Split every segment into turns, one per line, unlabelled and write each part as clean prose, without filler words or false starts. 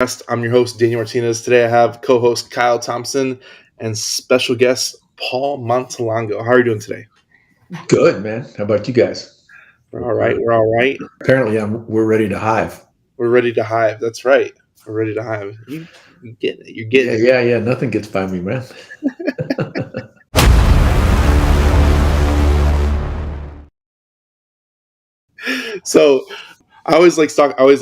I'm your host, Daniel Martinez. Today I have co-host Kyle Thompson and special guest Paul Montelongo. How are you doing today?
Good, man. How about you guys?
We're all right. We're all right.
Apparently, we're ready to hive.
We're ready to hive. That's right. We're ready to hive. You get it. You're getting it.
Yeah. Nothing gets by me, man.
So I always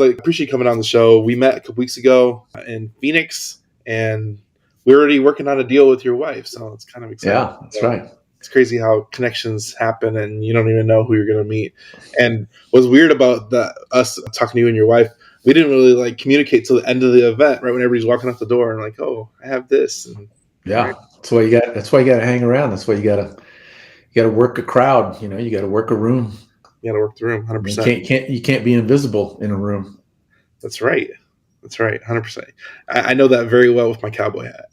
appreciate coming on the show. We met a couple weeks ago in Phoenix, and we're already working on a deal with your wife. So it's kind of exciting.
Yeah, that's right.
It's crazy how connections happen and you don't even know who you're going to meet. And what's weird about us talking to you and your wife, we didn't really communicate till the end of the event, right when everybody's walking out the door and oh, I have this. And,
yeah, right? That's why you got to hang around. That's why you got to work a crowd. You got to work a room.
You got to work the room,
100%. You can't be invisible in a room.
That's right. 100%. I know that very well with my cowboy hat.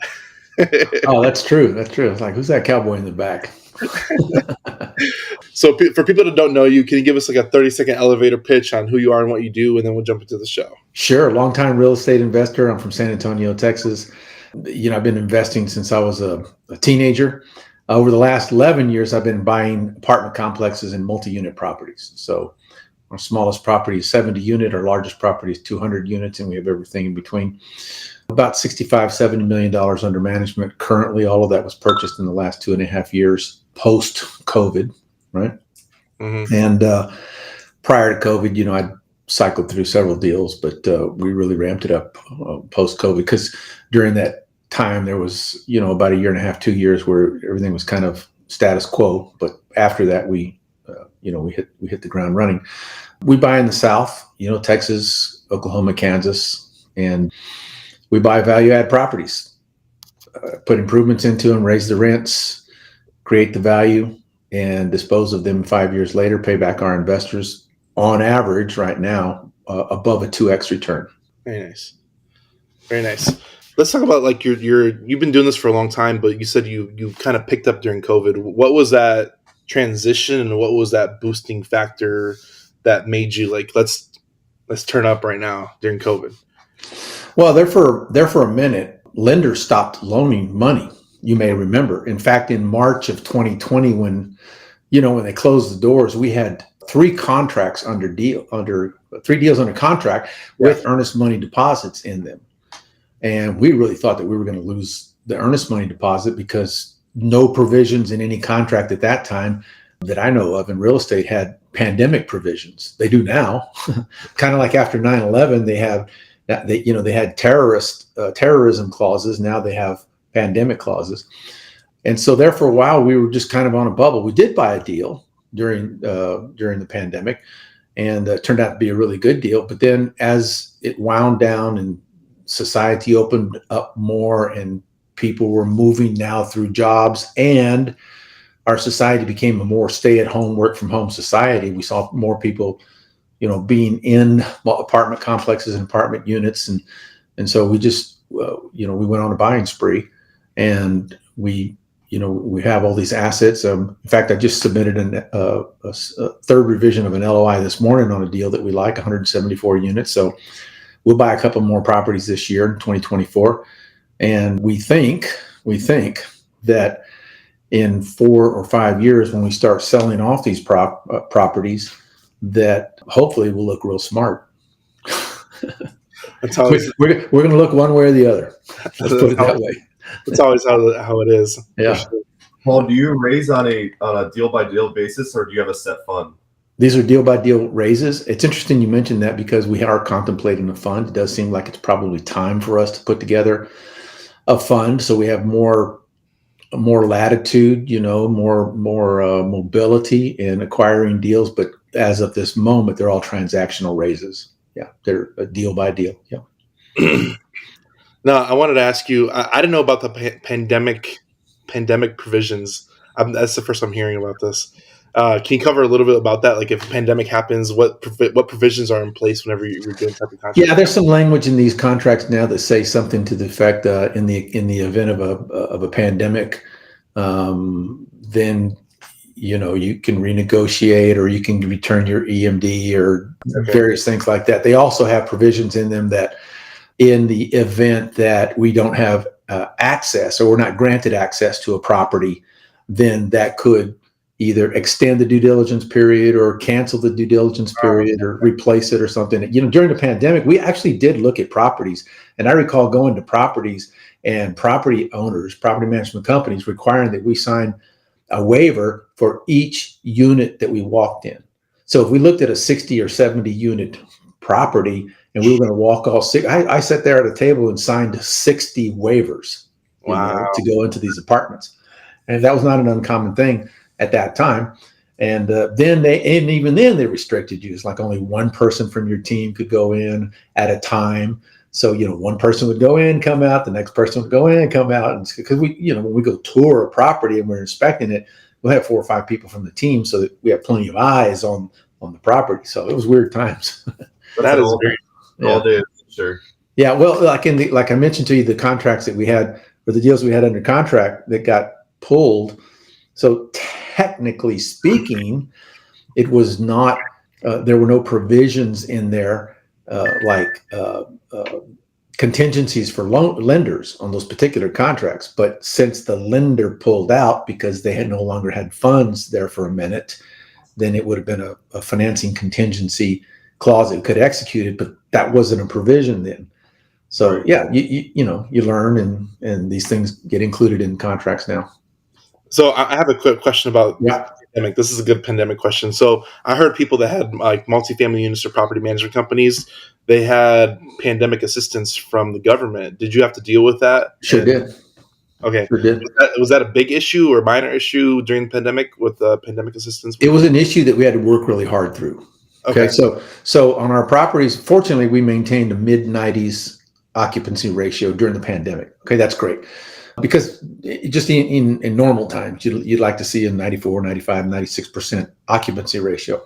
Oh, that's true. It's like, who's that cowboy in the back?
So for people that don't know you, can you give us a 30-second elevator pitch on who you are and what you do, and then we'll jump into the show?
Sure. Longtime real estate investor. I'm from San Antonio, Texas. I've been investing since I was a teenager. Over the last 11 years, I've been buying apartment complexes and multi-unit properties. So our smallest property is 70 unit. Our largest property is 200 units, and we have everything in between. About $65-70 million under management. Currently, all of that was purchased in the last 2.5 years post-COVID, right? Mm-hmm. And prior to COVID, I cycled through several deals, but we really ramped it up post-COVID because during that time there was, about 1.5 years, 2 years where everything was kind of status quo. But after that, we hit the ground running. We buy in the South, Texas, Oklahoma, Kansas, and we buy value-add properties, put improvements into them, raise the rents, create the value, and dispose of them 5 years later, pay back our investors on average right now above a 2x return.
Very nice. Very nice. Let's talk about you've been doing this for a long time, but you said you kind of picked up during COVID. What was that transition and what was that boosting factor that made you let's turn up right now during COVID?
Well, there for a minute, lenders stopped loaning money. You may remember. In fact, in March of 2020, when they closed the doors, we had 3 contracts under 3 deals under contract with earnest money deposits in them. And we really thought that we were going to lose the earnest money deposit because no provisions in any contract at that time that I know of in real estate had pandemic provisions. They do now. Kind of like after 9/11, they had terrorism clauses. Now they have pandemic clauses. And so there for a while, we were just kind of on a bubble. We did buy a deal during the pandemic, and it turned out to be a really good deal. But then as it wound down and society opened up more and people were moving now through jobs and our society became a more stay-at-home, work-from-home society, we saw more people being in apartment complexes and apartment units. And so we just, we went on a buying spree, and we have all these assets. In fact, I just submitted a third revision of an LOI this morning on a deal that we like, 174 units. So we'll buy a couple more properties this year in 2024. And we think that in 4 or 5 years, when we start selling off these properties, that hopefully will look real smart.
That's always,
we're going to look one way or the other. Let's put it that way.
That's always how it is.
Yeah.
Sure.
Paul, do you raise on a deal by deal basis, or do you have a set fund?
These are deal by deal raises. It's interesting you mentioned that because we are contemplating a fund. It does seem like it's probably time for us to put together a fund, so we have more latitude, more mobility in acquiring deals. But as of this moment, they're all transactional raises. Yeah, they're a deal by deal. Yeah.
No, I wanted to ask you. I didn't know about the pandemic provisions. That's the first I'm hearing about this. Can you cover a little bit about that? Like, if a pandemic happens, what provisions are in place whenever you're doing type of contract?
Yeah, there's some language in these contracts now that say something to the effect in the event of a pandemic, then you can renegotiate or you can return your EMD or various things like that. They also have provisions in them that in the event that we don't have access or we're not granted access to a property, then that could either extend the due diligence period or cancel the due diligence period or replace it or something. During the pandemic, we actually did look at properties. And I recall going to properties and property owners, property management companies requiring that we sign a waiver for each unit that we walked in. So if we looked at a 60 or 70 unit property and we were going to walk all six, I sat there at a table and signed 60 waivers to go into these apartments. And that was not an uncommon thing at that time. And even then they restricted you. It's like only one person from your team could go in at a time. So, one person would go in, come out, the next person would go in, come out. And because when we go tour a property and we're inspecting it, we'll have 4 or 5 people from the team so that we have plenty of eyes on the property. So it was weird times.
That is all day, sure.
Yeah. Well, like I mentioned to you, the contracts that we had, or the deals we had under contract that got pulled. So technically speaking, it was not, there were no provisions in there like contingencies for lenders on those particular contracts. But since the lender pulled out because they had no longer had funds there for a minute, then it would have been a financing contingency clause that could execute it, but that wasn't a provision then. So yeah, you learn and these things get included in contracts now.
So I have a quick question about pandemic. This is a good pandemic question. So I heard people that had like multifamily units or property management companies, they had pandemic assistance from the government. Did you have to deal with that?
Sure did.
Okay.
Sure did.
Was that a big issue or minor issue during the pandemic with pandemic assistance?
It was an issue that we had to work really hard through. Okay. So on our properties, fortunately, we maintained a mid-90s occupancy ratio during the pandemic. Okay. That's great. Because just in normal times, you'd like to see a 94, 95, 96% occupancy ratio.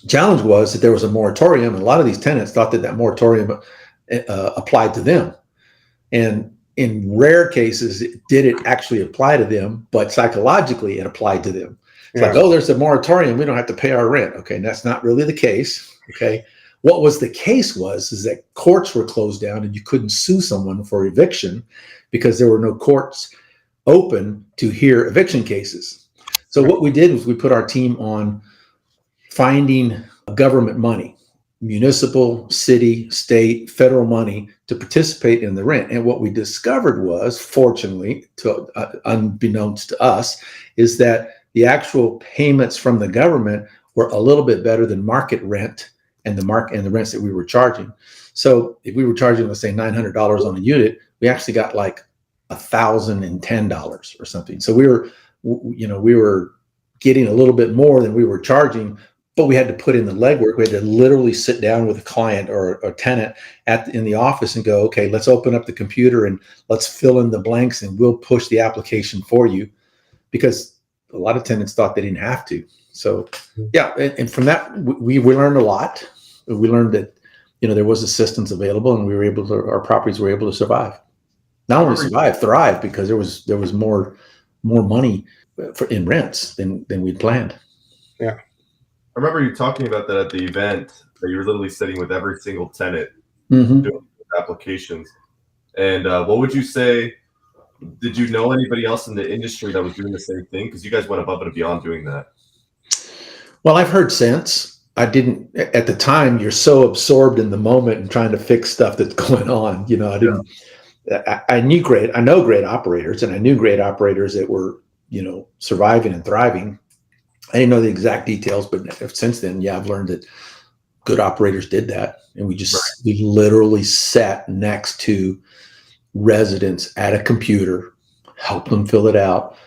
Challenge was that there was a moratorium, and a lot of these tenants thought that moratorium applied to them. And in rare cases, did it actually apply to them, but psychologically it applied to them. It's like, there's a moratorium, we don't have to pay our rent. Okay, and that's not really the case. Okay. What was the case is that courts were closed down and you couldn't sue someone for eviction because there were no courts open to hear eviction cases. So what we did was we put our team on finding government money, municipal, city, state, federal money to participate in the rent. And what we discovered was, fortunately, unbeknownst to us, is that the actual payments from the government were a little bit better than market rent and the rents that we were charging. So if we were charging, let's say $900 on a unit, we actually got like $1,010 or something. So we were getting a little bit more than we were charging, but we had to put in the legwork. We had to literally sit down with a client or a tenant in the office and go, okay, let's open up the computer and let's fill in the blanks and we'll push the application for you, because a lot of tenants thought they didn't have to. So yeah, and from that we learned a lot. We learned that there was assistance available, and our properties were able to survive. Not only survive, thrive, because there was more money in rents than we'd planned.
Yeah,
I remember you talking about that at the event, that you were literally sitting with every single tenant doing applications. And what would you say? Did you know anybody else in the industry that was doing the same thing? Because you guys went above and beyond doing that.
Well, I've heard since. I didn't at the time. You're so absorbed in the moment and trying to fix stuff that's going on. I didn't. I know great operators, and I knew great operators that were surviving and thriving. I didn't know the exact details, but since then, I've learned that good operators did that, and we literally sat next to residents at a computer, helped them fill it out,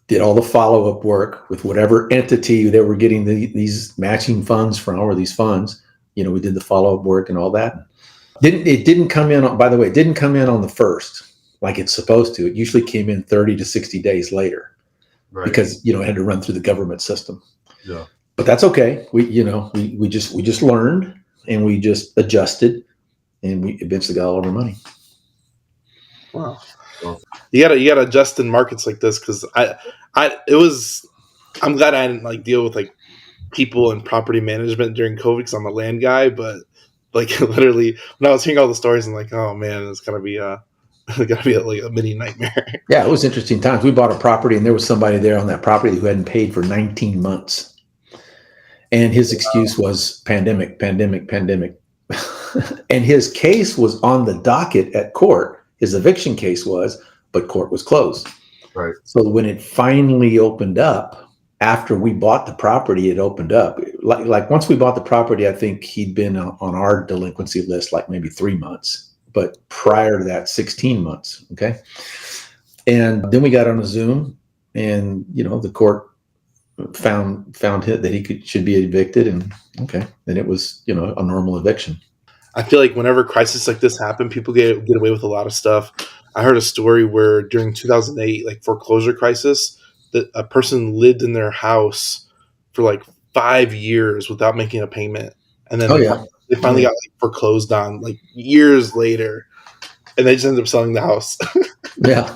did all the follow-up work with whatever entity they were getting these matching funds from, or these funds. We did the follow-up work and all that. It didn't come in on the first like it's supposed to. It usually came in 30 to 60 days later, because it had to run through the government system.
Yeah.
But that's okay. We just learned, and we just adjusted, and we eventually got all of our money.
Wow. You gotta adjust in markets like this, because I'm glad I didn't deal with people and property management during COVID, because I'm a land guy, but Like literally, when I was hearing all the stories, I'm like, oh man, it's gotta be like a mini nightmare.
Yeah, it was interesting times. We bought a property, and there was somebody there on that property who hadn't paid for 19 months, and his excuse was pandemic, pandemic, pandemic. And his case was on the docket at court. His eviction case was, but court was closed.
Right.
So when it finally opened up, after we bought the property, it opened up. Like once we bought the property, I think he'd been on our delinquency list like maybe 3 months, but prior to that, 16 months. Okay. And then we got on a Zoom, and the court found that he should be evicted, and okay, then it was a normal eviction.
I feel like whenever crises like this happen, people get away with a lot of stuff. I heard a story where during 2008, like foreclosure crisis, that a person lived in their house for like 5 years without making a payment, and then they finally got like foreclosed on like years later, and they just ended up selling the house.
Yeah.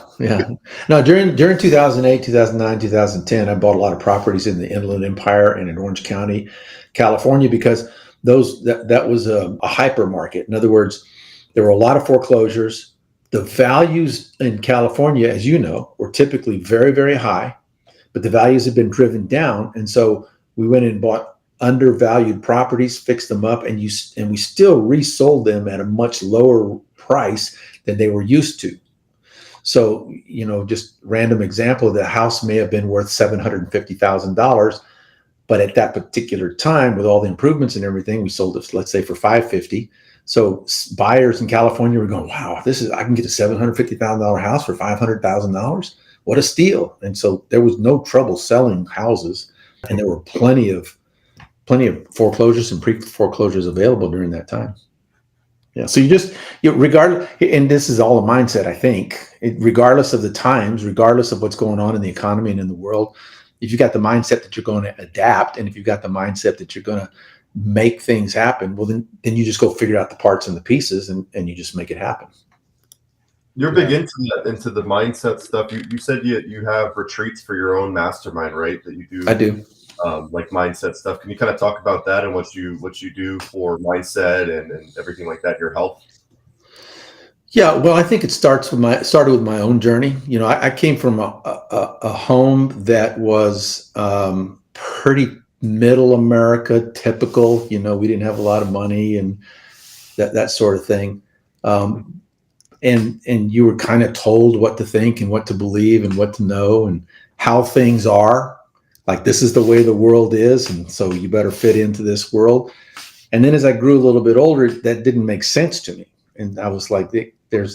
No, during 2008, 2009, 2010, I bought a lot of properties in the Inland Empire and in Orange County, California, because that was a hyper market. In other words, there were a lot of foreclosures. The values in California, as you know, were typically very, very high, but the values had been driven down. And so we went and bought undervalued properties, fixed them up, and we still resold them at a much lower price than they were used to. So, just random example, the house may have been worth $750,000, but at that particular time, with all the improvements and everything, we sold it, let's say, for $550,000. So buyers in California were going, wow, I can get a $750,000 house for $500,000. What a steal. And so there was no trouble selling houses, and there were plenty of foreclosures and pre-foreclosures available during that time. Yeah. So regardless, and this is all a mindset, I think, regardless of the times, regardless of what's going on in the economy and in the world, if you've got the mindset that you're going to adapt, and if you've got the mindset that you're going to make things happen, well, then you just go figure out the parts and the pieces, and you just make it happen.
You're big into the mindset stuff. You said you have retreats for your own mastermind, right? That you do.
I do.
Like mindset stuff. Can you kind of talk about that and what you do for mindset and everything like that, your health?
Yeah, well, I think it started with my own journey. I came from a home that was pretty middle America typical. We didn't have a lot of money and that sort of thing. And you were kind of told what to think and what to believe and what to know and how things are. Like, this is the way the world is, and so you better fit into this world. And then as I grew a little bit older, that didn't make sense to me. And I was like, there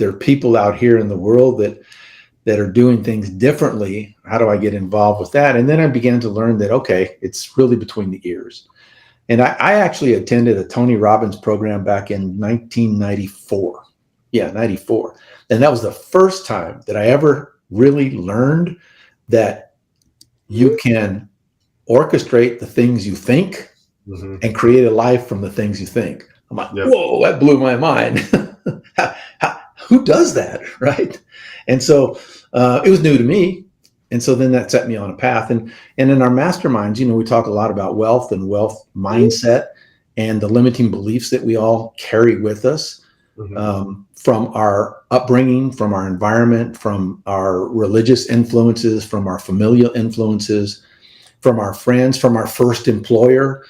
are people out here in the world that are doing things differently. How do I get involved with that? And then I began to learn that, okay, it's really between the ears. And I actually attended a Tony Robbins program back in 1994. Yeah, 94. And that was the first time that I ever really learned that you can orchestrate the things you think and create a life from the things you think. I'm like, whoa, that blew my mind. Who does that, right? And so it was new to me. And so then that set me on a path. And in our masterminds, we talk a lot about wealth and wealth mindset and the limiting beliefs that we all carry with us. From our upbringing, from our environment, from our religious influences, from our familial influences, from our friends, from our first employer.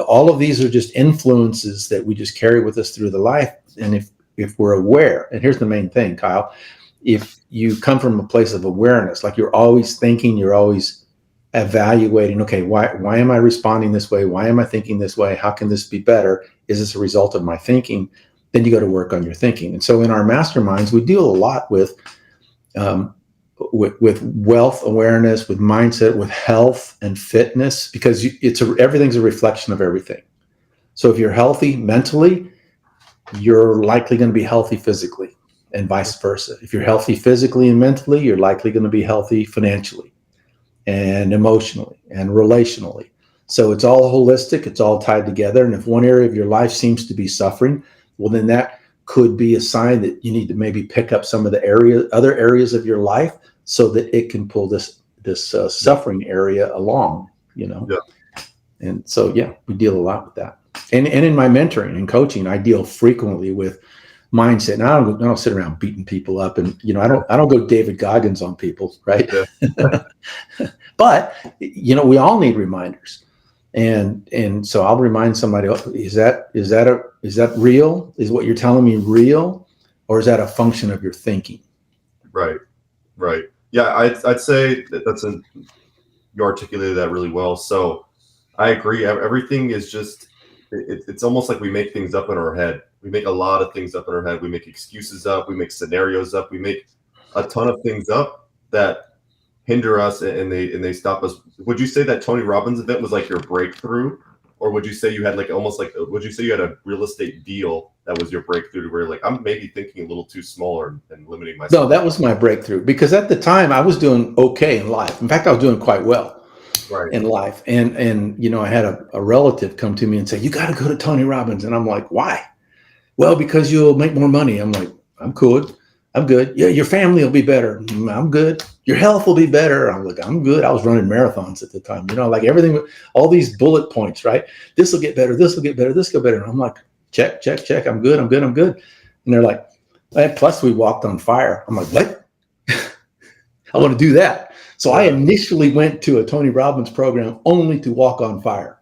All of these are just influences that we just carry with us through the life. And if we're aware, and here's the main thing, Kyle, if you come from a place of awareness, like you're always thinking, you're always evaluating, okay, why am I responding this way? Why am I thinking this way? How can this be better? Is this a result of my thinking? Then you go to work on your thinking. And so in our masterminds, we deal a lot with wealth awareness, with mindset, with health and fitness, because everything's a reflection of everything. So if you're healthy mentally, you're likely going to be healthy physically, and vice versa. If you're healthy physically and mentally, you're likely going to be healthy financially and emotionally and relationally. So it's all holistic. It's all tied together. And if one area of your life seems to be suffering, well, then that could be a sign that you need to maybe pick up some of the other areas of your life so that it can pull this suffering area along, Yeah. And so, we deal a lot with that. And in my mentoring and coaching, I deal frequently with mindset. And I don't sit around beating people up, and I don't go David Goggins on people, right?
Yeah.
But we all need reminders, and so I'll remind somebody: is that real? Is what you're telling me real, or is that a function of your thinking?
Right. Yeah, I'd say that you articulated that really well. So I agree. Everything is just it's almost like we make things up in our head. We make a lot of things up in our head. We make excuses up. We make scenarios up. We make a ton of things up that hinder us and they stop us. Would you say that Tony Robbins event was like your breakthrough, or would you say you had would you say you had a real estate deal that was your breakthrough to where you're like, I'm maybe thinking a little too small and limiting myself?
No, that was my breakthrough, because at the time I was doing okay in life. In fact, I was doing quite well in life. And I had a relative come to me and say, you got to go to Tony Robbins. And I'm like, why? Well, because you'll make more money. I'm like, I'm cool. I'm good. Yeah, your family will be better. I'm good. Your health will be better. I'm like, I'm good. I was running marathons at the time, like everything, all these bullet points, right? This will get better. This will get better. This will get better. And I'm like, check. I'm good. And they're like, and plus we walked on fire. I'm like, what? I want to do that. So I initially went to a Tony Robbins program only to walk on fire.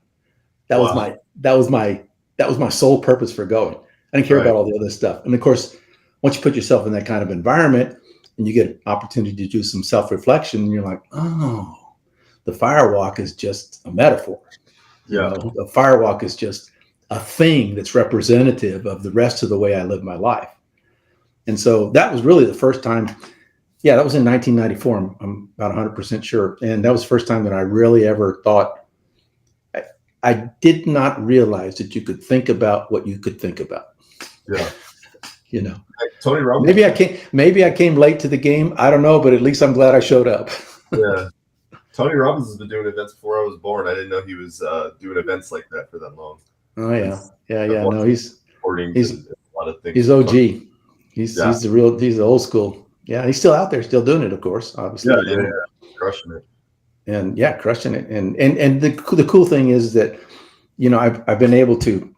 That was my sole purpose for going. I didn't care about all the other stuff. And of course, once you put yourself in that kind of environment and you get an opportunity to do some self-reflection, you're like, oh, the firewalk is just a metaphor.
Yeah.
The firewalk is just a thing that's representative of the rest of the way I live my life. And so that was really the first time. Yeah, that was in 1994. I'm about 100% sure. And that was the first time that I really ever thought, I did not realize that you could think about what you could think about.
Yeah.
Tony Robbins. Maybe I came late to the game. I don't know, but at least I'm glad I showed up.
Yeah. Tony Robbins has been doing events before I was born. I didn't know he was doing events like that for that long.
Oh yeah. Yeah. No, he's
a lot of things.
He's OG. He's the old school. Yeah. He's still out there, still doing it, of course, obviously.
Yeah. Crushing it.
And crushing it. And the cool thing is that, I've been able to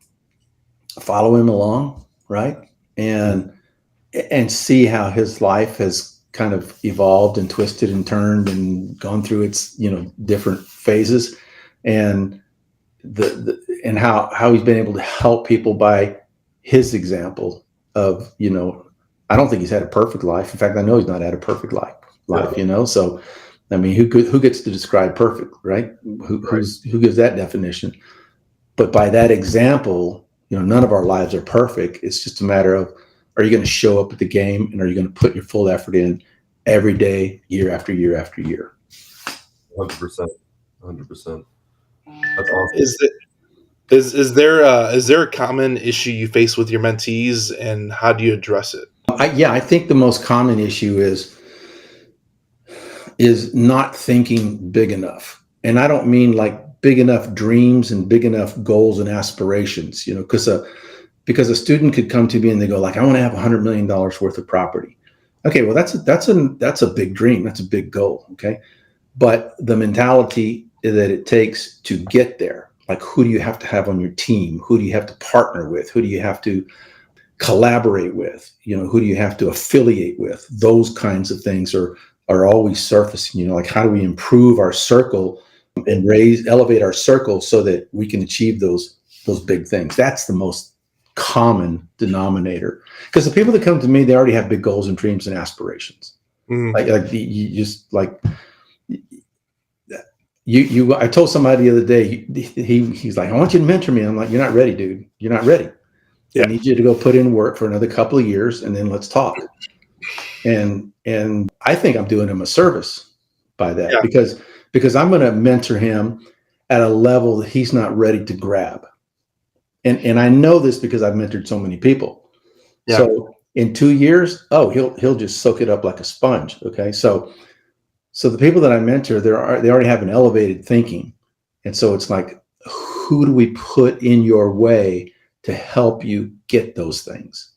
follow him along, right? And see how his life has kind of evolved and twisted and turned and gone through its, different phases, and and how he's been able to help people by his example of, I don't think he's had a perfect life. In fact, I know he's not had a perfect life, so, I mean, who gets to describe perfect, right? Who gives that definition? But by that example, none of our lives are perfect. It's just a matter of, are you going to show up at the game, and are you going to put your full effort in every day, year after year after year?
100%. That's awesome.
Is there a common issue you face with your mentees, and how do you address it?
I think the most common issue is not thinking big enough. And I don't mean like big enough dreams and big enough goals and aspirations, because a student could come to me and they go like, I want to have $100 million worth of property. Okay, well, that's a big dream. That's a big goal. Okay. But the mentality that it takes to get there, like, who do you have to have on your team? Who do you have to partner with? Who do you have to collaborate with? Who do you have to affiliate with? Those kinds of things are always surfacing, like, how do we improve our circle and elevate our circle so that we can achieve those big things? That's the most common denominator, because the people that come to me, they already have big goals and dreams and aspirations. I told somebody the other day, he's like, I want you to mentor me. I'm like, you're not ready, dude. You're not ready. Yeah. I need you to go put in work for another couple of years, and then let's talk. And I think I'm doing him a service by that, because I'm going to mentor him at a level that he's not ready to grab. And I know this because I've mentored so many people. Yeah. So in 2 years, he'll just soak it up like a sponge. Okay. So the people that I mentor, they already have an elevated thinking. And so it's like, who do we put in your way to help you get those things?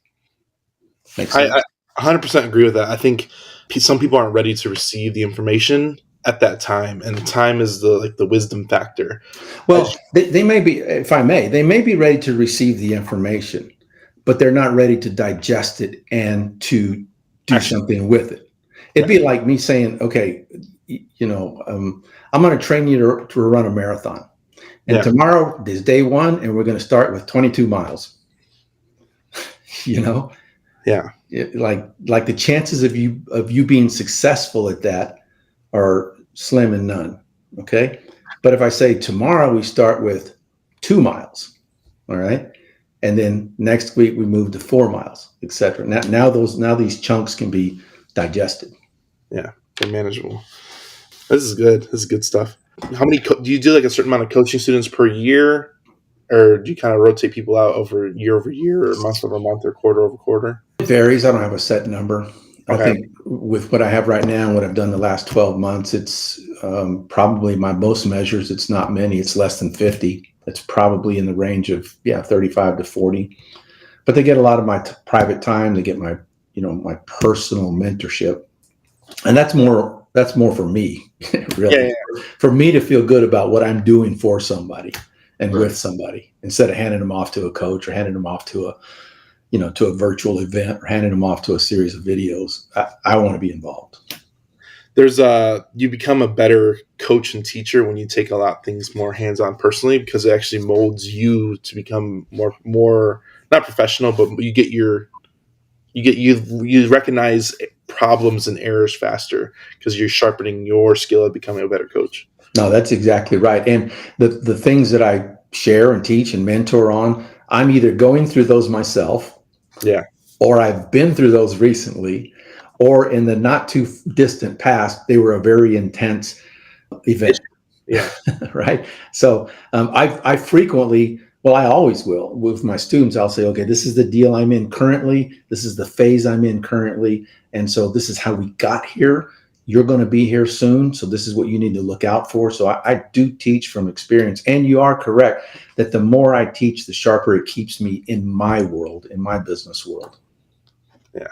I 100% agree with that. I think some people aren't ready to receive the information, at that time, and time is the wisdom factor.
Well, they may be, if I may, they may be ready to receive the information, but they're not ready to digest it and to do something with it. It'd be like me saying, okay, I'm going to train you to run a marathon. And tomorrow is day one, and we're going to start with 22 miles.
Yeah.
Like the chances of you being successful at that are slim and none. Okay. But if I say tomorrow we start with 2 miles, all right, and then next week we move to 4 miles, etc. Now these chunks can be digested.
Yeah, they're manageable. This is good. This is good stuff. How many do you do? Like a certain amount of coaching students per year, or do you kind of rotate people out over year, or month over month, or quarter over quarter?
It varies. I don't have a set number.
Okay.
I think with what I have right now and what I've done the last 12 months, it's probably my most measures. It's not many. It's less than 50. It's probably in the range of 35 to 40. But they get a lot of my private time. They get my my personal mentorship, and that's more for me, really. Yeah. For me to feel good about what I'm doing for somebody and with somebody, instead of handing them off to a coach or handing them off to a to a virtual event or handing them off to a series of videos. I want to be involved.
You become a better coach and teacher when you take a lot of things more hands-on personally, because it actually molds you to become more not professional, but you recognize problems and errors faster because you're sharpening your skill at becoming a better coach.
No, that's exactly right. And the things that I share and teach and mentor on, I'm either going through those myself, or I've been through those recently, or in the not too distant past, they were a very intense event.
Yeah.
Right. So I frequently, I always will, with my students, I'll say, okay, this is the deal I'm in currently. This is the phase I'm in currently. And so this is how we got here. You're going to be here soon. So this is what you need to look out for. So I do teach from experience. And you are correct that the more I teach, the sharper it keeps me in my world, in my business world.
Yeah.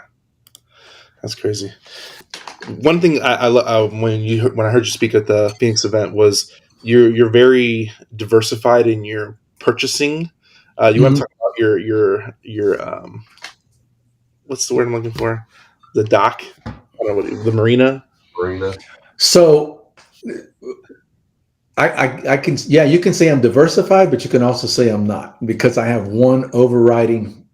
That's crazy. One thing I when I heard you speak at the Phoenix event was you're very diversified in your purchasing. You want to talk about your what's the word I'm looking for? The dock? I don't know the marina.
So I can, you can say I'm diversified, but you can also say I'm not, because I have one overriding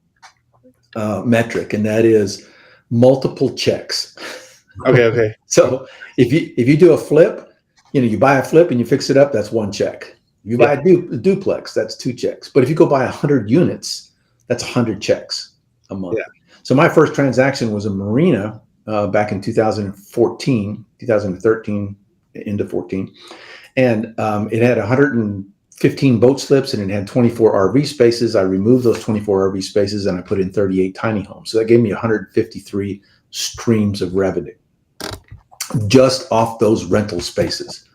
metric, and that is multiple checks.
Okay.
So if you do a flip, you buy a flip and you fix it up, that's one check. You buy a duplex, that's 2 checks. But if you go buy 100 units, that's 100 checks a month. Yeah. So my first transaction was a marina back in 2013, into 14. And it had 115 boat slips and it had 24 RV spaces. I removed those 24 RV spaces and I put in 38 tiny homes. So that gave me 153 streams of revenue just off those rental spaces.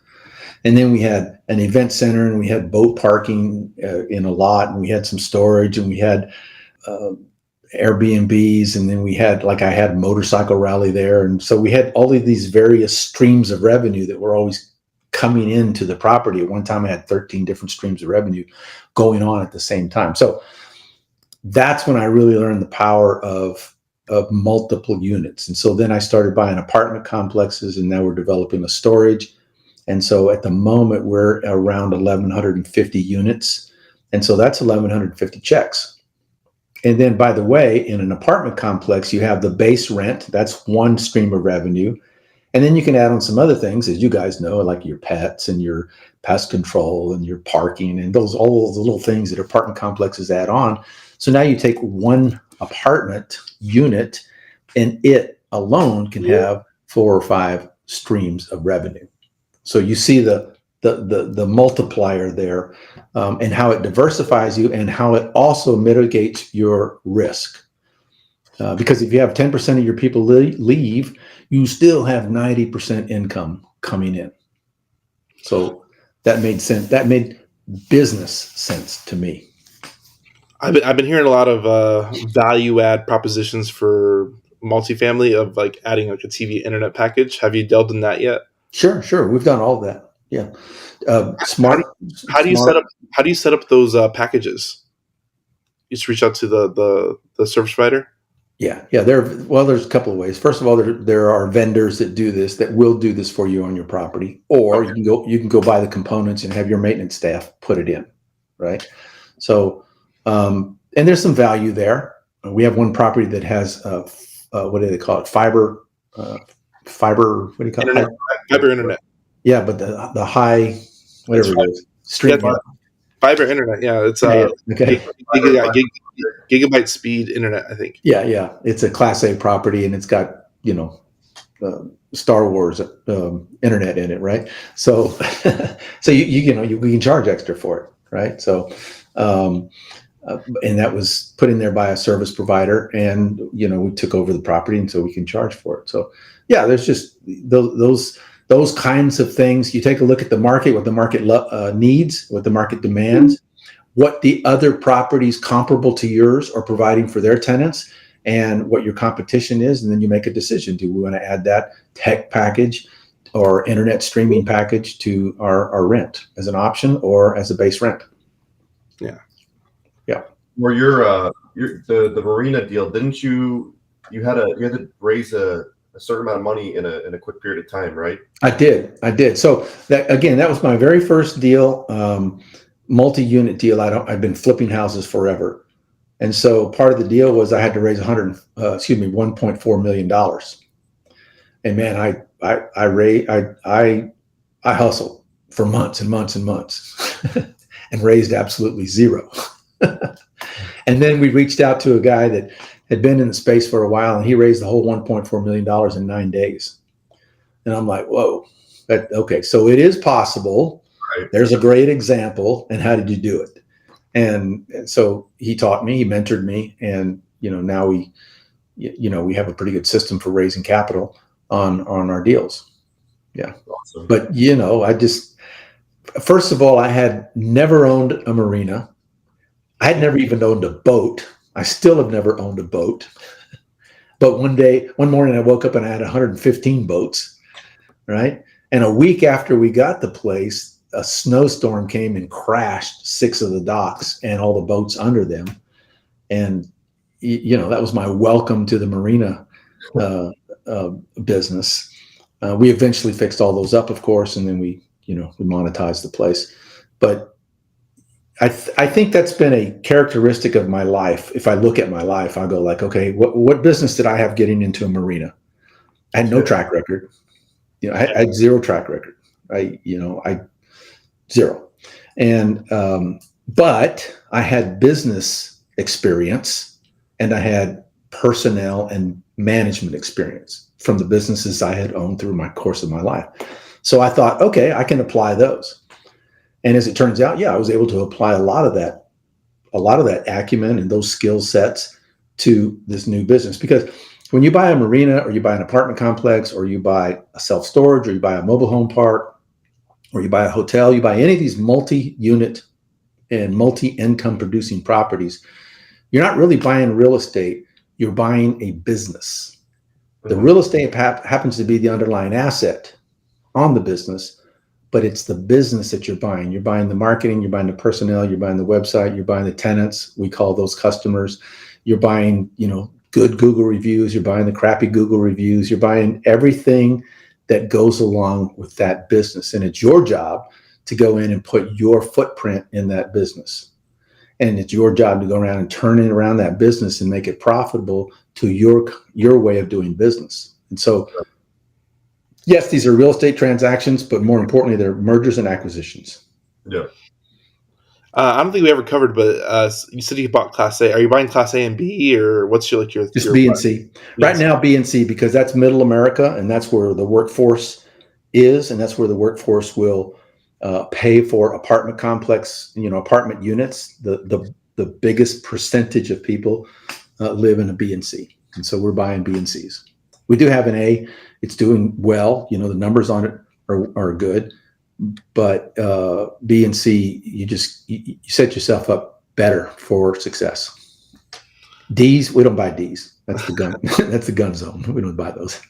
And then we had an event center and we had boat parking in a lot, and we had some storage, and we had Airbnbs, and then we had, I had motorcycle rally there. And so we had all of these various streams of revenue that were always coming into the property. At one time I had 13 different streams of revenue going on at the same time. So that's when I really learned the power of multiple units. And so then I started buying apartment complexes, and now we're developing a storage. And so at the moment we're around 1,150 units. And so that's 1,150 checks. And then, by the way, in an apartment complex, you have the base rent. That's one stream of revenue. And then you can add on some other things, as you guys know, like your pets and your pest control and your parking and all those little things that apartment complexes add on. So now you take one apartment unit and it alone can have 4 or 5 streams of revenue. So you see the multiplier there, and how it diversifies you and how it also mitigates your risk. Because if you have 10% of your people leave, you still have 90% income coming in. So that made sense. That made business sense to me.
I've been hearing a lot of value add propositions for multifamily of adding a TV internet package. Have you delved in that yet?
Sure. We've done all of that. Yeah.
How do you set up? How do you set up those packages? You just reach out to the service provider.
Yeah. There's a couple of ways. First of all, there are vendors that do this, that will do this for you on your property, or
Okay.
you can go buy the components and have your maintenance staff put it in, right? So, and there's some value there. We have one property that has what do they call it? Fiber. What do you call
Internet,
it?
fiber internet.
Yeah, but the high, whatever it is, stream.
Yeah, fiber internet. Yeah, it's
Okay.
gigabyte speed internet, I think.
Yeah. It's a Class A property, and it's got Star Wars internet in it, right? So, so we can charge extra for it, right? So, and that was put in there by a service provider, and we took over the property, and so we can charge for it. So, yeah, there's just those kinds of things. You take a look at the market, what the market needs, what the market demands, what the other properties comparable to yours are providing for their tenants, and what your competition is, and then you make a decision. Do we want to add that tech package or internet streaming package to our rent as an option or as a base rent? Yeah.
Were the marina deal? Didn't you had to raise a certain amount of money in a quick period of time, right?
I did. So that was my very first deal, multi-unit deal. I've been flipping houses forever. And so part of the deal was I had to raise $1.4 million. And man, I hustled for months and months and months and raised absolutely zero. And then we reached out to a guy that had been in the space for a while, and he raised the whole $1.4 million in 9 days. And I'm like, whoa, okay. So it is possible.
Right.
There's a great example. And how did you do it? And so he taught me, he mentored me, and now we have a pretty good system for raising capital on our deals. Yeah.
Awesome.
But first of all, I had never owned a marina. I had never even owned a boat. I still have never owned a boat. But one morning I woke up and I had 115 boats, right? And a week after we got the place, a snowstorm came and crashed 6 of the docks and all the boats under them. And, that was my welcome to the marina business. We eventually fixed all those up, of course, and then we monetized the place. But I think that's been a characteristic of my life. If I look at my life, I'll go like, okay, what business did I have getting into a marina? I had no track record. I had zero track record. Zero. And, but I had business experience, and I had personnel and management experience from the businesses I had owned through my course of my life. So I thought, okay, I can apply those. And as it turns out, I was able to apply a lot of that acumen and those skill sets to this new business. Because when you buy a marina, or you buy an apartment complex, or you buy a self-storage, or you buy a mobile home park, or you buy a hotel, you buy any of these multi-unit and multi-income producing properties, you're not really buying real estate, you're buying a business. The real estate happens to be the underlying asset on the business, but it's the business that you're buying. You're buying the marketing, you're buying the personnel, you're buying the website, you're buying the tenants. We call those customers. You're buying, good Google reviews, you're buying the crappy Google reviews, you're buying everything that goes along with that business. And it's your job to go in and put your footprint in that business. And it's your job to go around and turn it around that business and make it profitable to your way of doing business. And so, yes, these are real estate transactions, but more importantly, they're mergers and acquisitions.
Yeah.
I don't think we ever covered, but you said you bought Class A. Are you buying Class A and B, or what's your
just B and C? Right now, B and C, because that's Middle America, and that's where the workforce is, and that's where the workforce will pay for apartment complex, apartment units. The biggest percentage of people live in a B and C, and so we're buying B and Cs. We do have an A. It's doing well. The numbers on it are good. But B and C, you set yourself up better for success. D's, we don't buy D's. That's the gun. That's the gun zone. We don't buy those.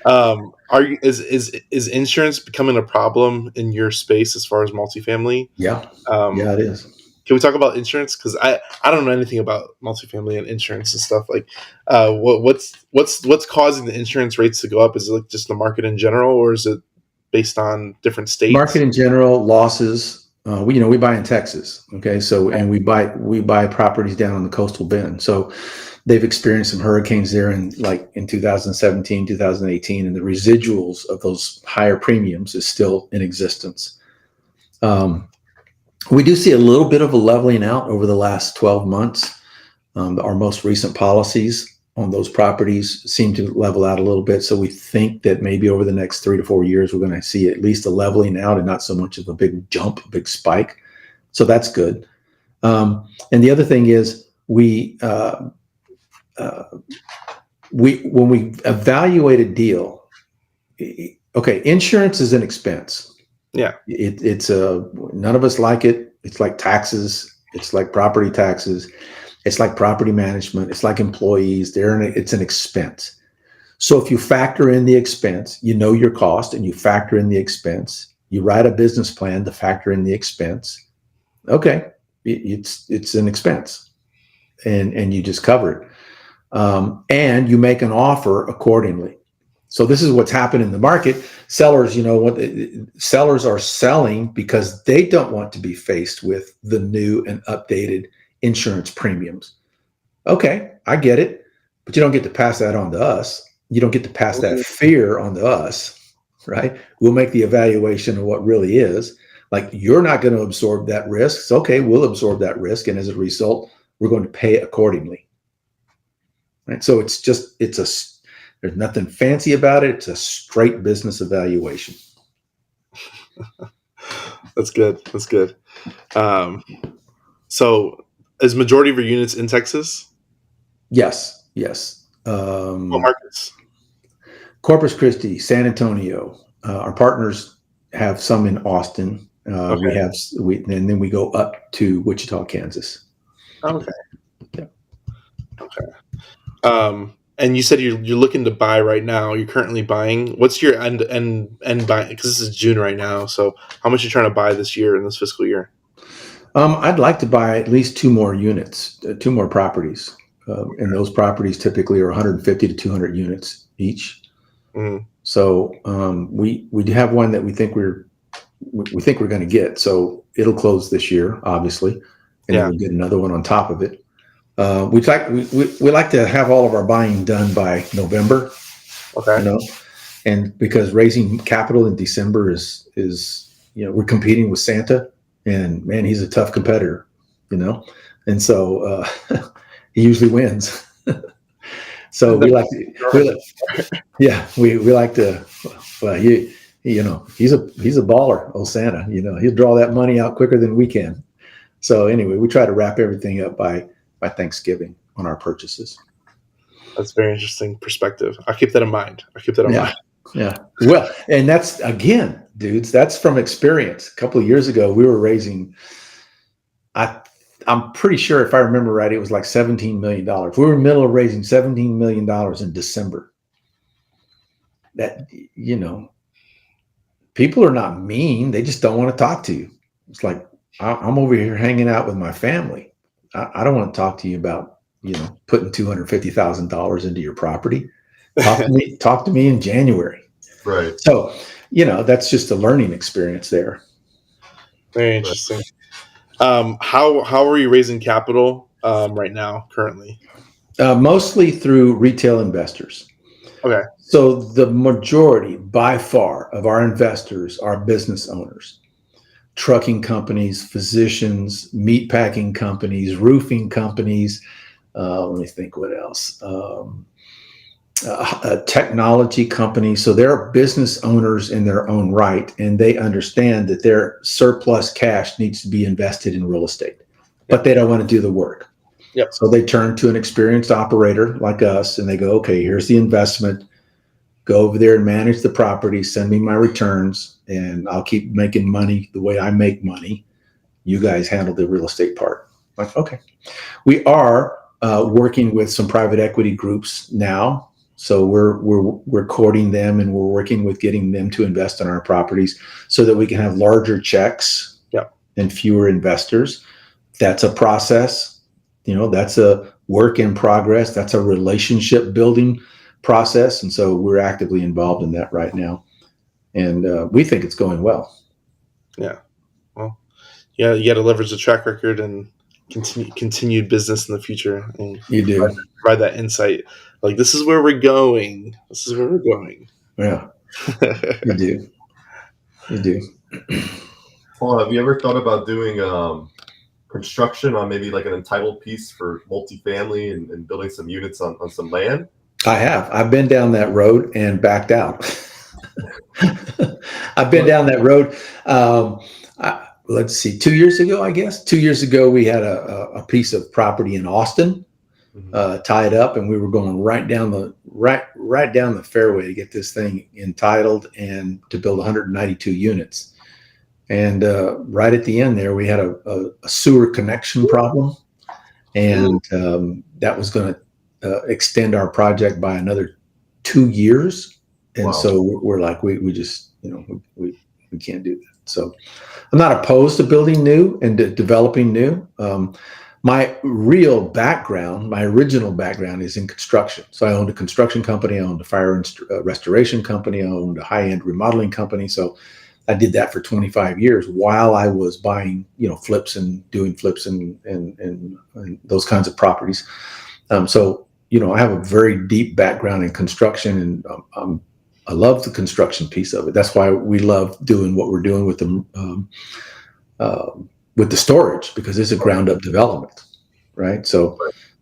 Is insurance becoming a problem in your space as far as multifamily?
Yeah,
Um,
yeah, it is.
can we talk about insurance? Because I don't know anything about multifamily and insurance and stuff. Like, what's causing the insurance rates to go up? Is it like just the market in general, or is it based on different
Market
states?
in general, losses. We buy in Texas, okay. So and we buy properties down on the coastal bend. So they've experienced some hurricanes there in 2017, 2018, and the residuals of those higher premiums is still in existence. We do see a little bit of a leveling out over the last 12 months. Our most recent policies on those properties seem to level out a little bit. So we think that maybe over the next 3 to 4 years, we're going to see at least a leveling out and not so much of a big jump, a big spike. So that's good. And the other thing is when we evaluate a deal, okay, insurance is an expense.
Yeah.
It's none of us like it. It's like taxes. It's like property taxes. It's like property management. It's like employees. It's an expense. So if you factor in the expense, you know your cost, and you factor in the expense. You write a business plan to factor in the expense. Okay, it's an expense, and you just cover it, and you make an offer accordingly. So this is what's happened in the market. Sellers, sellers are selling because they don't want to be faced with the new and updated insurance premiums. Okay, I get it, but you don't get to pass that on to us. You don't get to pass that fear on to us, right? We'll make the evaluation of what really is. Like, you're not going to absorb that risk. So, okay, we'll absorb that risk, and as a result, we're going to pay accordingly. Right? So there's nothing fancy about it. It's a straight business evaluation.
That's good. That's good. So is majority of your units in Texas?
Yes.
What markets?
Corpus Christi, San Antonio. Our partners have some in Austin.
Okay.
And then we go up to Wichita, Kansas.
Okay. Yeah. Okay. And you said you're looking to buy right now. You're currently buying. What's your end buy? Because this is June right now. So how much are you trying to buy this year in this fiscal year?
I'd like to buy at least 2 more units, 2 more properties. And those properties typically are 150 to 200 units each.
Mm-hmm.
So we have one that we think we're going to get. So it'll close this year, obviously, and then we'll get another one on top of it. We like to have all of our buying done by November.
Okay.
And because raising capital in December is we're competing with Santa, and man, he's a tough competitor, and so he usually wins. So we like to, well, he's a baller, old Santa. He'll draw that money out quicker than we can. So anyway, we try to wrap everything up by Thanksgiving on our purchases.
That's very interesting perspective. I'll keep that in mind.
Yeah. Well, and that's, again, dudes, that's from experience. A couple of years ago, we were raising, I'm pretty sure, if I remember right, it was like $17 million. We were in the middle of raising $17 million in December. That, people are not mean. They just don't want to talk to you. It's like, I'm over here hanging out with my family. I don't want to talk to you about, putting $250,000 into your property. Talk to me in January.
Right.
So, that's just a learning experience there.
Very interesting. How are you raising capital right now, currently?
Mostly through retail investors.
Okay.
So the majority, by far, of our investors are business owners. Trucking companies, physicians, meatpacking companies, roofing companies. Let me think what else. Technology companies. So they're business owners in their own right, and they understand that their surplus cash needs to be invested in real estate, but they don't want to do the work.
Yep.
So they turn to an experienced operator like us, and they go, okay, here's the investment. Go over there and manage the property, send me my returns, and I'll keep making money the way I make money. You guys handle the real estate part. Like, okay. We are working with some private equity groups now So we're courting them, and we're working with getting them to invest in our properties so that we can have larger checks and fewer investors. That's a process. That's a work in progress. That's a relationship building process. And so we're actively involved in that right now. And we think it's going well.
Yeah. Well, yeah, you got to leverage the track record and continued business in the future. And
you do.
Provide that insight. Like, this is where we're going. This is where we're going.
Yeah. You do. You do.
Paul, have you ever thought about doing construction on maybe like an entitled piece for multifamily and building some units on some land?
I have. I've been down that road and backed out. I've been down that road. Let's see, 2 years ago, I guess. 2 years ago, we had a piece of property in Austin tied up, and we were going right down the fairway to get this thing entitled and to build 192 units. And right at the end there, we had a sewer connection problem, and that was going to extend our project by another 2 years. And wow. So we're like, we just, we can't do that. So I'm not opposed to building new and developing new. My original background is in construction. So I owned a construction company, I owned a fire and restoration company, I owned a high-end remodeling company. So I did that for 25 years while I was buying, flips and doing flips and those kinds of properties. So I have a very deep background in construction, and I love the construction piece of it. That's why we love doing what we're doing with the storage, because it's a ground up development, right? So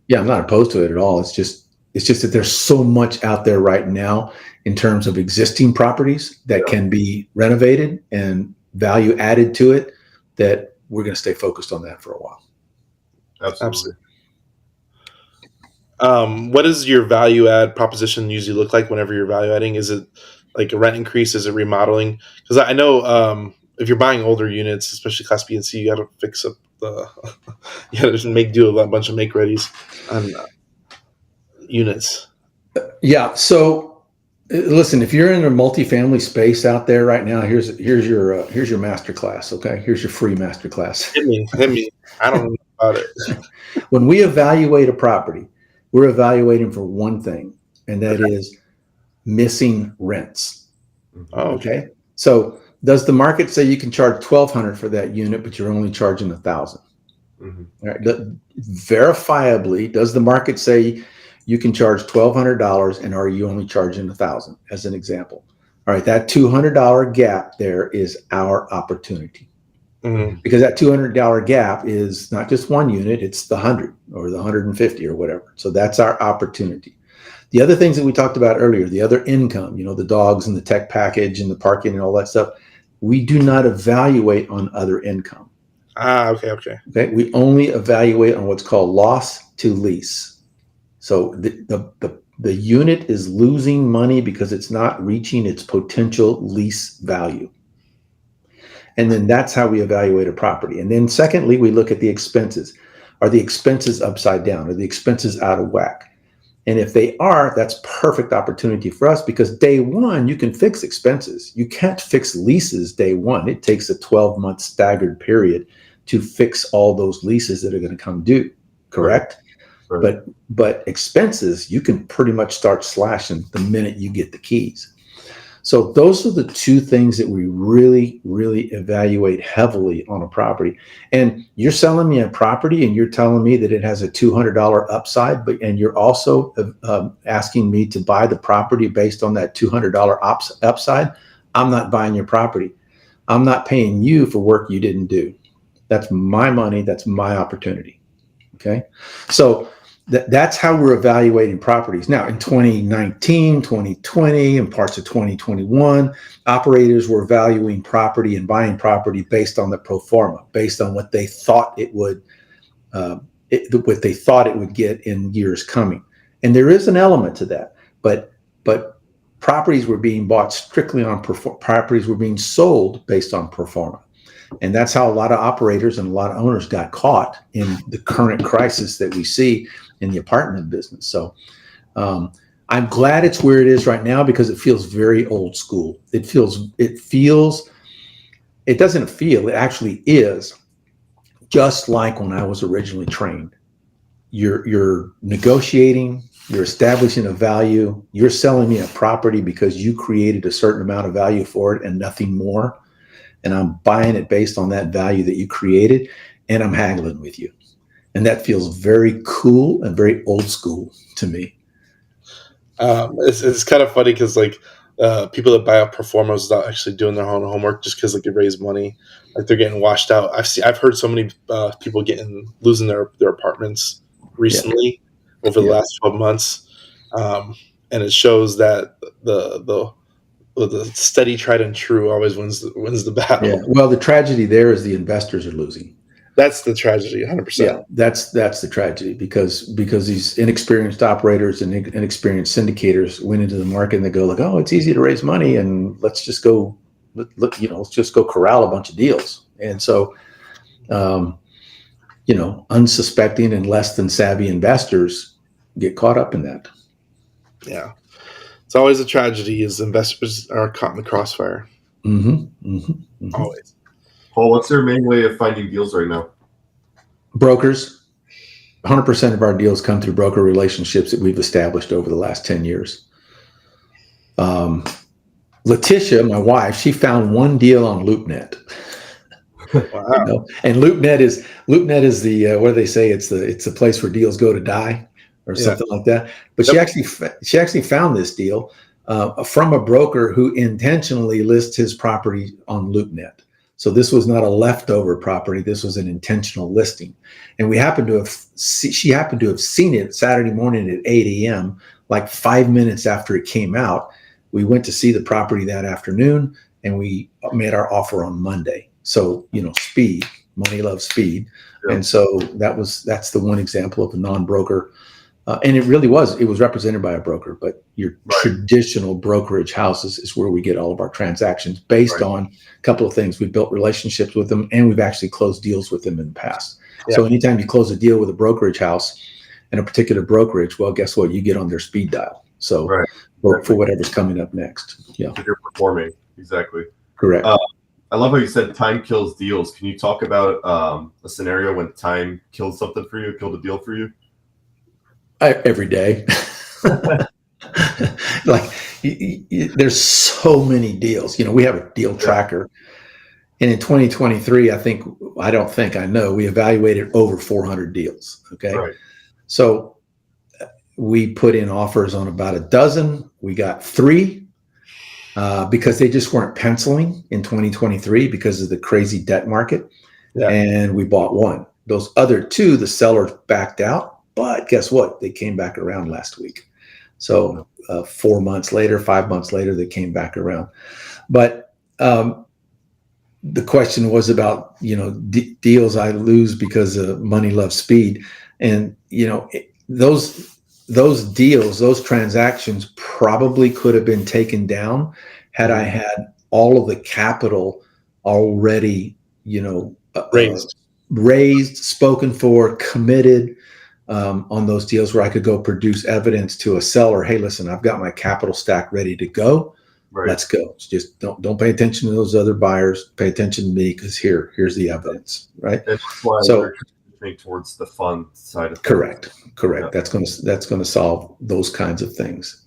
yeah, I'm not opposed to it at all. It's just that there's so much out there right now in terms of existing properties that can be renovated and value added to it, that we're going to stay focused on that for a while.
Absolutely.
What does your value add proposition usually look like whenever you're value adding? Is it like a rent increase? Is it remodeling? Because I know if you're buying older units, especially Class B and C, you got to fix up you got to do a bunch of make readies on units. Yeah.
So listen, if you're in a multifamily space out there right now, here's your master class. Okay, here's your free master class.
Hit me. I don't know about it.
When we evaluate a property, we're evaluating for one thing, and that is missing rents.
Oh,
okay. So does the market say you can charge $1,200 for that unit, but you're only charging $1,000?
Mm-hmm.
All right. Verifiably, does the market say you can charge $1,200, and are you only charging $1,000? As an example. All right, that $200 gap there is our opportunity.
Mm-hmm.
Because that $200 gap is not just one unit, it's the 100 or the 150 or whatever. So that's our opportunity. The other things that we talked about earlier, the other income, the dogs and the tech package and the parking and all that stuff, we do not evaluate on other income.
Okay.
We only evaluate on what's called loss to lease. So the unit is losing money because it's not reaching its potential lease value. And then that's how we evaluate a property. And then secondly, we look at the expenses. Are the expenses upside down? Are the expenses out of whack? And if they are, that's perfect opportunity for us, because day one, you can fix expenses. You can't fix leases day one. It takes a 12-month staggered period to fix all those leases that are going to come due, correct?
Right.
But expenses, you can pretty much start slashing the minute you get the keys. So those are the two things that we really, really evaluate heavily on a property. And you're selling me a property and you're telling me that it has a $200 upside, and you're also asking me to buy the property based on that $200 upside. I'm not buying your property. I'm not paying you for work you didn't do. That's my money. That's my opportunity. Okay. So that's how we're evaluating properties. Now, in 2019, 2020, and parts of 2021, operators were valuing property and buying property based on the pro forma, based on what they thought it would, get in years coming. And there is an element to that, but properties were being bought strictly on properties were being sold based on pro forma. And that's how a lot of operators and a lot of owners got caught in the current crisis that we see in the apartment business. So I'm glad it's where it is right now because it feels very old school. It actually is just like when I was originally trained. You're negotiating, you're establishing a value, you're selling me a property because you created a certain amount of value for it and nothing more. And I'm buying it based on that value that you created, and I'm haggling with you. And that feels very cool and very old school to me.
It's kind of funny because people that buy out performers without actually doing their own homework just because they could raise money, like they're getting washed out. I've heard so many people losing their apartments recently over the last 12 months, and it shows that the steady, tried and true always wins the battle.
Yeah. Well, the tragedy there is the investors are losing.
That's the tragedy, 100%.
Yeah, that's the tragedy because these inexperienced operators and inexperienced syndicators went into the market and they go like, oh, it's easy to raise money and let's just go corral a bunch of deals. And so, unsuspecting and less than savvy investors get caught up in that.
Yeah, it's always a tragedy as investors are caught in the crossfire. Always.
Paul, what's their main way of finding deals right now?
Brokers. 100% of our deals come through broker relationships that we've established over the last 10 years. Leticia, my wife, she found one deal on LoopNet.
Wow.
And LoopNet is the what do they say? It's the place where deals go to die or something like that. But she actually found this deal from a broker who intentionally lists his property on LoopNet. So this was not a leftover property. This was an intentional listing. And she happened to have seen it Saturday morning at 8 a.m., like 5 minutes after it came out. We went to see the property that afternoon and we made our offer on Monday. So, speed, money loves speed. Yeah. And so that's the one example of a non-broker. And it was represented by a broker, but your traditional brokerage houses is where we get all of our transactions based on a couple of things. We've built relationships with them and we've actually closed deals with them in the past. Yeah. So anytime you close a deal with a brokerage house and a particular brokerage, well, guess what? You get on their speed dial. So for whatever's coming up next. Yeah.
If you're performing. Exactly.
Correct.
I love how you said time kills deals. Can you talk about a scenario when time killed something for you, killed a deal for you?
Every day. There's so many deals. We have a deal tracker. And in 2023, I know we evaluated over 400 deals. Okay. Right. So we put in offers on about a dozen. We got 3 because they just weren't penciling in 2023 because of the crazy debt market. Yeah. And we bought 1. Those other 2, the sellers backed out. But guess what? They came back around last week. So 4 months later, 5 months later, they came back around. But the question was about, deals I lose because money loves speed. And, those deals, those transactions probably could have been taken down had I had all of the capital already, raised, spoken for, committed. On those deals where I could go produce evidence to a seller. Hey, listen, I've got my capital stack ready to go. Right. Let's go. Just don't pay attention to those other buyers. Pay attention to me because here's the evidence. Right.
And that's why we're towards the fund side of things.
Correct. Yeah. That's gonna solve those kinds of things.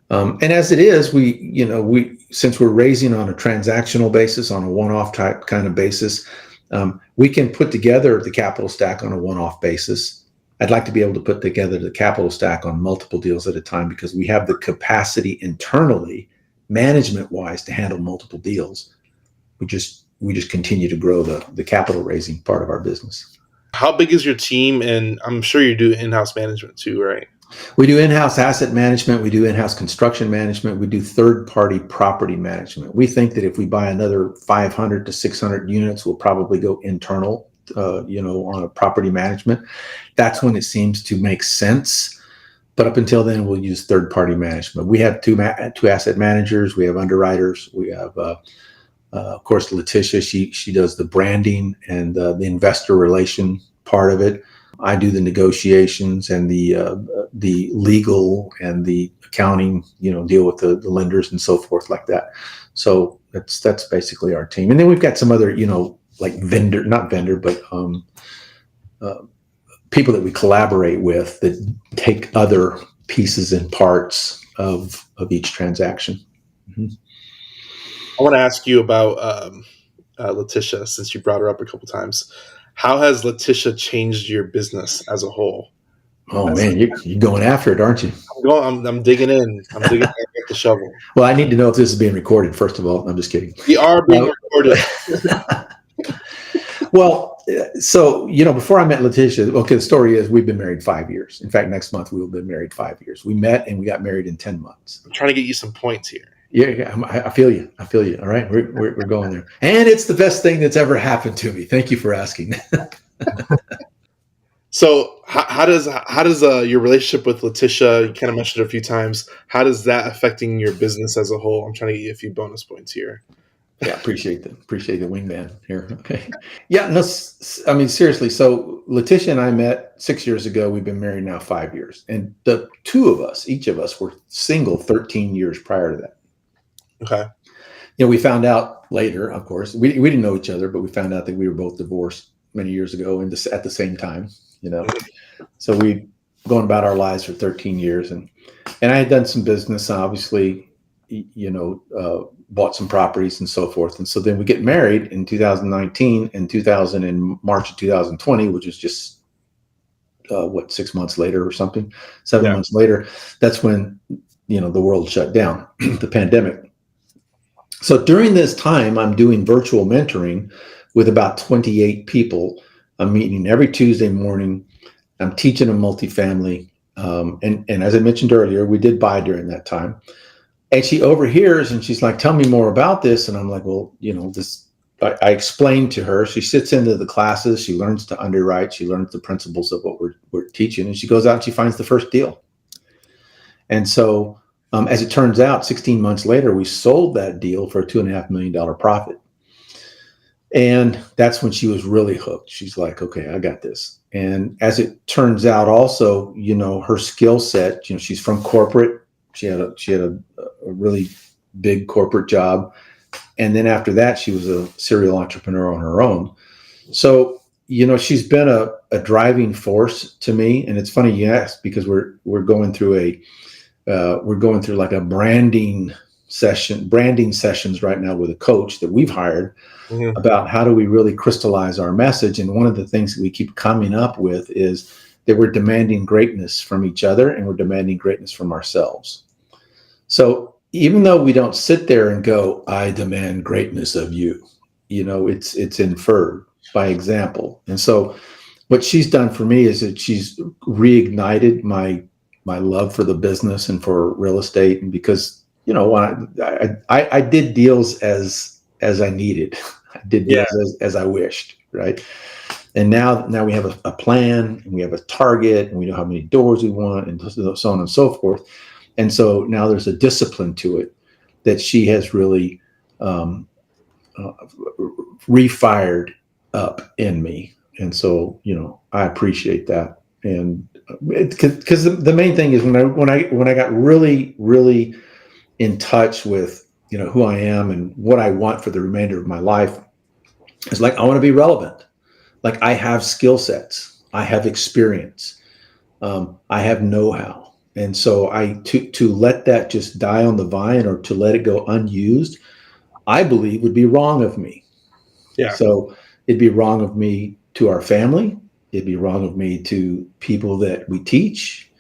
And as it is, we since we're raising on a transactional basis, on a one-off type kind of basis, we can put together the capital stack on a one-off basis. I'd like to be able to put together the capital stack on multiple deals at a time because we have the capacity internally, management-wise, to handle multiple deals. We just continue to grow the capital raising part of our business.
How big is your team? And I'm sure you do in-house management too, right?
We do in-house asset management. We do in-house construction management. We do third-party property management. We think that if we buy another 500 to 600 units, we'll probably go internal. On a property management, that's when it seems to make sense. But up until then, we'll use third-party management. We have two asset managers. We have underwriters. We have, of course, Leticia. She does the branding and the investor relation part of it. I do the negotiations and the legal and the accounting, deal with the lenders and so forth like that. So that's basically our team. And then we've got some other, like not vendor, but people that we collaborate with that take other pieces and parts of each transaction. Mm-hmm.
I want to ask you about Leticia, since you brought her up a couple times. How has Leticia changed your business as a whole?
Oh man, you're going after it, aren't you?
I'm digging in. I'm digging in with the shovel.
Well, I need to know if this is being recorded. First of all, I'm just kidding.
We are being recorded.
Well, so before I met Leticia, okay, the story is we've been married 5 years. In fact, next month we will be married 5 years. We met and we got married in 10 months.
I'm trying to get you some points here.
Yeah, I feel you. All right, we're going there, and it's the best thing that's ever happened to me. Thank you for asking.
So, how does your relationship with Leticia? You kind of mentioned it a few times. How does that affecting your business as a whole? I'm trying to get you a few bonus points here.
Yeah, appreciate the wingman here. Okay. Yeah, no, I mean seriously. So Leticia and I met 6 years ago. We've been married now 5 years, and the two of us, each of us, were single 13 years prior to that.
Okay.
We found out later, of course, we didn't know each other, but we found out that we were both divorced many years ago and at the same time, So we going about our lives for 13 years, and I had done some business, obviously, bought some properties and so forth. And so then we get married in 2019 and in March of 2020, which is just 6 months later or something, 7 months later. That's when, the world shut down, the pandemic. So during this time, I'm doing virtual mentoring with about 28 people. I'm meeting every Tuesday morning. I'm teaching them multifamily. And as I mentioned earlier, we did buy during that time. And she overhears and she's like, tell me more about this. And I'm like, well, I explained to her. She sits into the classes. She learns to underwrite. She learns the principles of what we're teaching. And she goes out and she finds the first deal. And so as it turns out, 16 months later, we sold that deal for a $2.5 million profit. And that's when she was really hooked. She's like, okay, I got this. And as it turns out also, her skill set, she's from corporate. She had a really big corporate job. And then after that, she was a serial entrepreneur on her own. So, she's been a driving force to me. And it's funny you ask, because we're going through like a branding sessions right now with a coach that we've hired about how do we really crystallize our message. And one of the things that we keep coming up with is that we're demanding greatness from each other and we're demanding greatness from ourselves. So even though we don't sit there and go, I demand greatness of you, it's inferred by example. And so what she's done for me is that she's reignited my love for the business and for real estate. And because, when I did deals as I needed, I did deals as I wished. Right. And now we have a plan and we have a target and we know how many doors we want and so on and so forth. And so now there's a discipline to it that she has really refired up in me. And so, I appreciate that. And because the main thing is when I got really, really in touch with, who I am and what I want for the remainder of my life, it's like, I want to be relevant. Like I have skill sets, I have experience, I have know-how. And so to let that just die on the vine or to let it go unused, I believe would be wrong of me. Yeah. So it'd be wrong of me to our family. It'd be wrong of me to people that we teach.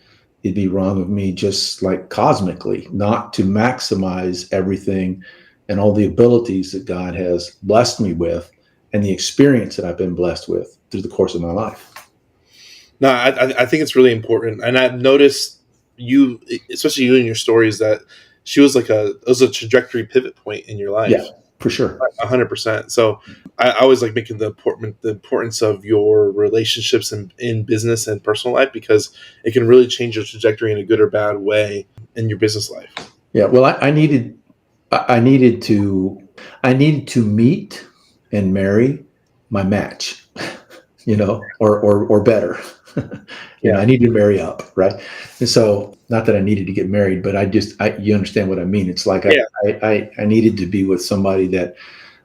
It'd be wrong of me just like cosmically not to maximize everything and all the abilities that God has blessed me with and the experience that I've been blessed with through the course of my life.
No, I think it's really important. And I've noticed you, especially you in your stories, that she was it was a trajectory pivot point in your life.
Yeah, for sure.
100%. So I always like making the importance of your relationships in business and personal life, because it can really change your trajectory in a good or bad way in your business life.
Yeah. Well, I needed to meet and marry my match, or better. I needed to marry up, right? And so, not that I needed to get married, but you understand what I mean. It's like I needed to be with somebody that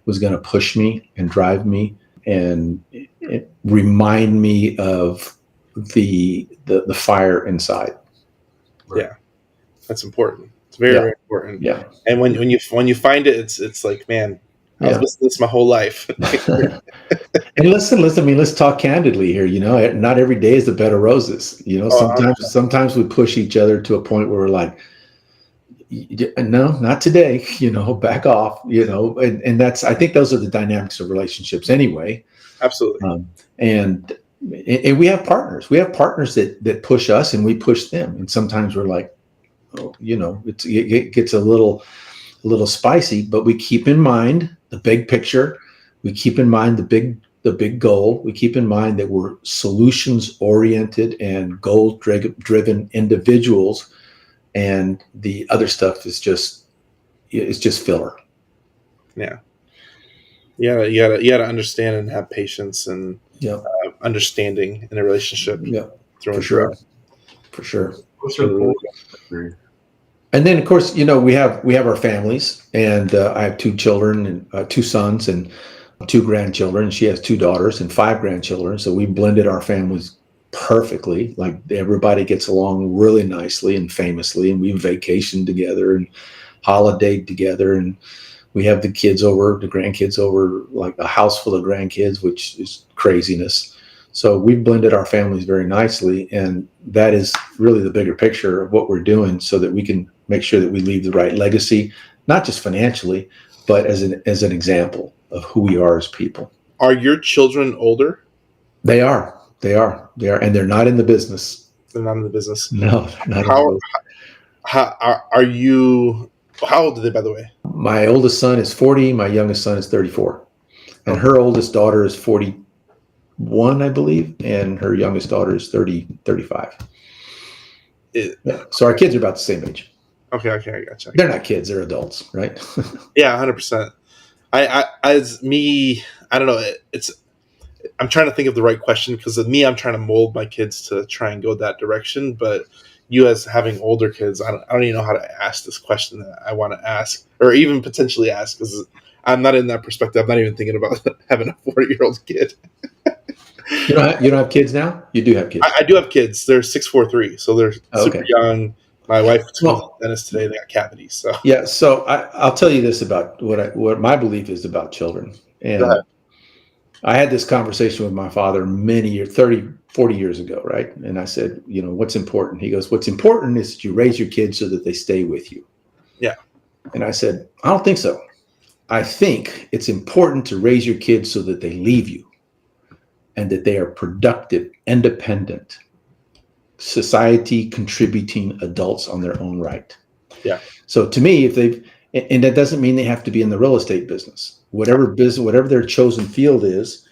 was going to push me and drive me and remind me of the fire inside.
Yeah, that's important. It's very, very important.
Yeah.
And when you find it, it's like, man, I was missing this my whole life.
And listen. I mean, let's talk candidly here. Not every day is the bed of roses. Sometimes we push each other to a point where we're like, no, not today. Back off. And that's. I think those are the dynamics of relationships anyway.
Absolutely.
And we have partners. We have partners that push us, and we push them. And sometimes we're like, it gets a little spicy. But we keep in mind the big picture. We keep in mind the big goal. We keep in mind that we're solutions oriented and goal driven individuals, and the other stuff is just filler.
Yeah. You gotta understand and have patience and understanding in a relationship.
Yeah,
for sure.
And then, of course, we have our families, and I have 2 children and 2 sons and 2 grandchildren. She has 2 daughters and 5 grandchildren. So we blended our families perfectly. Like, everybody gets along really nicely and famously, and we vacation together and holidayed together, and we have the grandkids over, like a house full of grandkids, which is craziness. So we've blended our families very nicely, and that is really the bigger picture of what we're doing, so that we can make sure that we leave the right legacy, not just financially, but as an example of who we are as people.
Are your children older?
They are, and they're not in the business.
They're not in the business.
No, not.
How are you? How old are they, by the way?
My oldest son is 40. My youngest son is 34, and her oldest daughter is 41, I believe, and her youngest daughter is 35. So our kids are about the same age.
Okay, I gotcha.
They're not kids; they're adults, right?
Yeah, 100%. I don't know. I'm trying to think of the right question, because of me, I'm trying to mold my kids to try and go that direction. But you, as having older kids, I don't even know how to ask this question that I want to ask, or even potentially ask, because I'm not in that perspective. I'm not even thinking about having a 40-year-old kid.
You don't have kids now? You do have kids.
I do have kids. They're 6, 4, 3, so they're super young. My wife told dentist today they got cavities. So
yeah. So I'll tell you this about what my belief is about children. And I had this conversation with my father many years, 30, 40 years ago, right? And I said, what's important? He goes, what's important is that you raise your kids so that they stay with you.
Yeah.
And I said, I don't think so. I think it's important to raise your kids so that they leave you, and that they are productive, independent, society contributing adults on their own right.
Yeah.
So to me, and that doesn't mean they have to be in the real estate business. Whatever their chosen field is,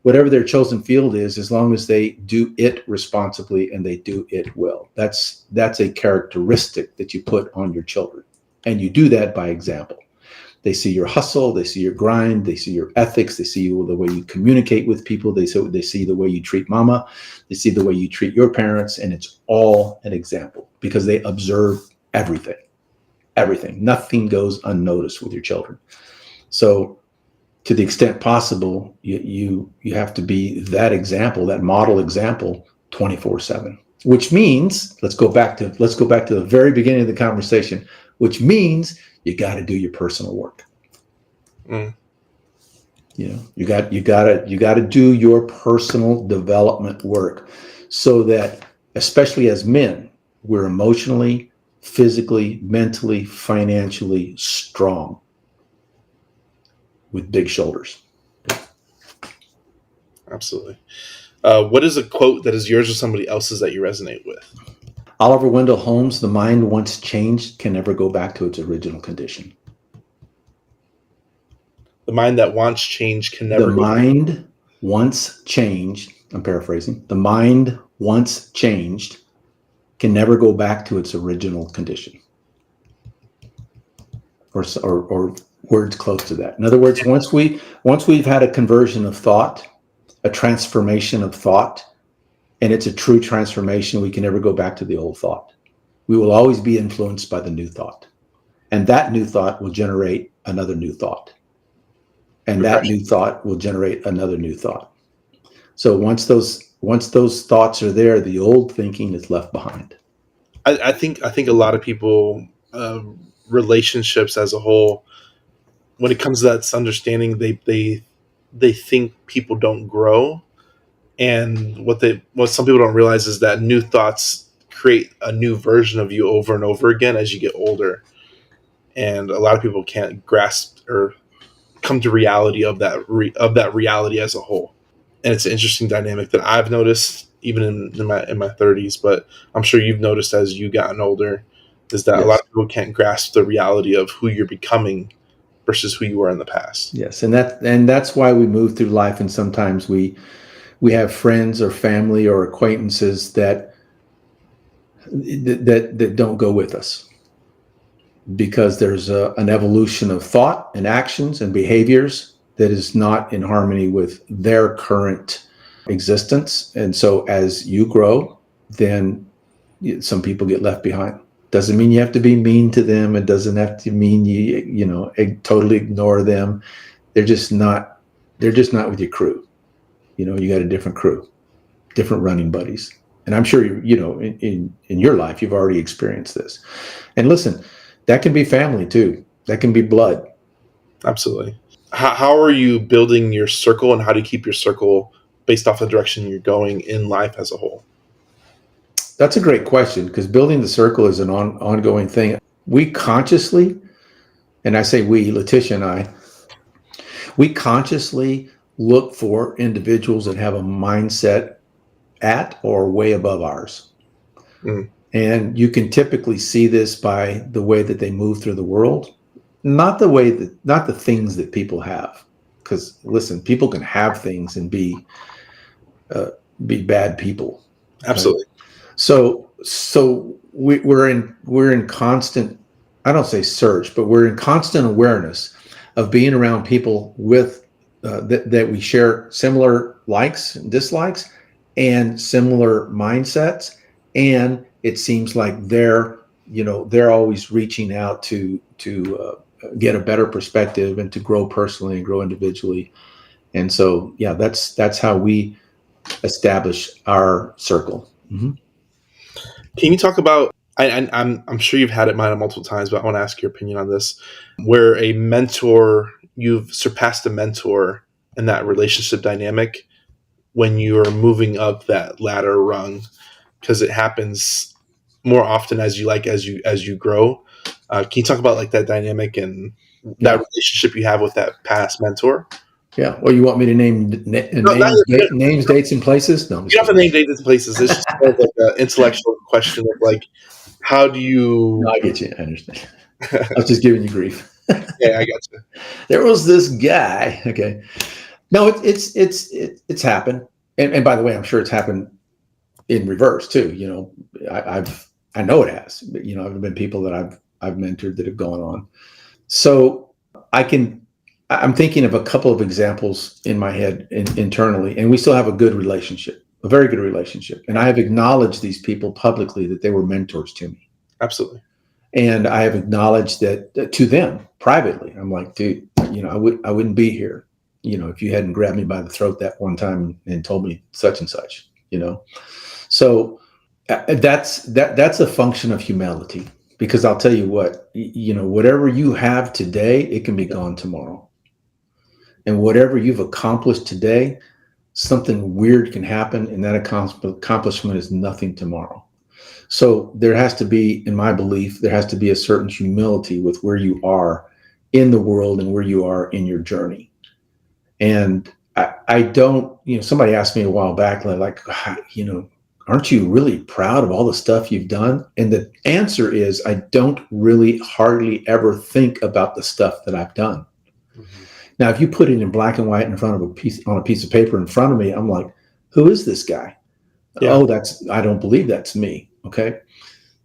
as long as they do it responsibly and they do it well. That's a characteristic that you put on your children, and you do that by example. They see your hustle, they see your grind, they see your ethics, they see the way you communicate with people, they see the way you treat mama, they see the way you treat your parents, and it's all an example, because they observe everything. Nothing goes unnoticed with your children. So to the extent possible, you have to be that example, that model example, 24/7. Which means, let's go back to the very beginning of the conversation, which means you got to do your personal work. You got to do your personal development work, so that, especially as men, we're emotionally, physically, mentally, financially strong, with big shoulders.
Absolutely. What is a quote that is yours or somebody else's that you resonate with?
Oliver Wendell Holmes, the mind once changed can never go back to its original condition.
The mind that wants change can never.
The mind once changed, I'm paraphrasing, the mind once changed can never go back to its original condition. Or words close to that. In other words, once we've had a conversion of thought, a transformation of thought, And it's a true transformation. We can never go back to the old thought. We will always be influenced by the new thought. And that new thought will generate another new thought. And that new thought will generate another new thought. So once those thoughts are there, the old thinking is left behind.
I think a lot of people, relationships as a whole, when it comes to that understanding, they think people don't grow, and what some people don't realize is that new thoughts create a new version of you over and over again as you get older, and a lot of people can't grasp or come to reality of that reality as a whole. And it's an interesting dynamic that I've noticed even in my 30s, but I'm sure you've noticed as you've gotten older, is that
Yes.
A lot of people can't grasp the reality of who you're becoming versus who you were in the past.
Yes, and that's why we move through life, and sometimes we have friends or family or acquaintances that don't go with us, because there's an evolution of thought and actions and behaviors that is not in harmony with their current existence. And so as you grow, then some people get left behind. Doesn't mean you have to be mean to them. It doesn't have to mean you totally ignore them. They're just not with your crew. You got a different crew, different running buddies. And I'm sure in your life you've already experienced this. And listen, that can be family too. That can be blood.
Absolutely. How are you building your circle, and how do you keep your circle based off the direction you're going in life as a whole?
That's a great question, because building the circle is an ongoing thing. We consciously, and I say we, Leticia and we consciously look for individuals that have a mindset at or way above ours. Mm. And you can typically see this by the way that they move through the world, not the things that people have. Because listen, people can have things and be bad people.
Absolutely.
Right? So we're in constant, I don't say search, but we're in constant awareness of being around people with that we share similar likes and dislikes and similar mindsets. And it seems like they're always reaching out to get a better perspective and to grow personally and grow individually. And so, yeah, that's how we establish our circle. Mm-hmm.
Can you talk about, I'm sure you've had it mine multiple times, but I want to ask your opinion on this, where you've surpassed a mentor in that relationship dynamic when you're moving up that ladder rung, because it happens more often as you grow. Can you talk about like that dynamic and that relationship you have with that past mentor?
Yeah. Well, you want me to name names, dates, and places? No,
you don't have to name dates and places. It's just kind of like an intellectual question of like, how do you?
No, I get you. I understand. I was just giving you grief.
Yeah, I got you.
There was this guy. Okay. No, it's happened, and by the way, I'm sure it's happened in reverse too. I know it has. But, I've been people that I've mentored that have gone on. So I'm thinking of a couple of examples in my head internally, and we still have a good relationship, a very good relationship. And I have acknowledged these people publicly that they were mentors to me.
Absolutely.
And I have acknowledged that to them privately. I'm like, dude, I wouldn't be here, if you hadn't grabbed me by the throat that one time and told me such and such, So that's a function of humility, because I'll tell you what, whatever you have today, it can be gone tomorrow. And whatever you've accomplished today, something weird can happen, and that accomplishment is nothing tomorrow. So there has to be, in my belief, there has to be a certain humility with where you are in the world and where you are in your journey. And I don't, somebody asked me a while back, like, aren't you really proud of all the stuff you've done? And the answer is, I don't really hardly ever think about the stuff that I've done. Mm-hmm. Now, if you put it in black and white in front of on a piece of paper in front of me, I'm like, who is this guy? Yeah. Oh, I don't believe that's me. Okay.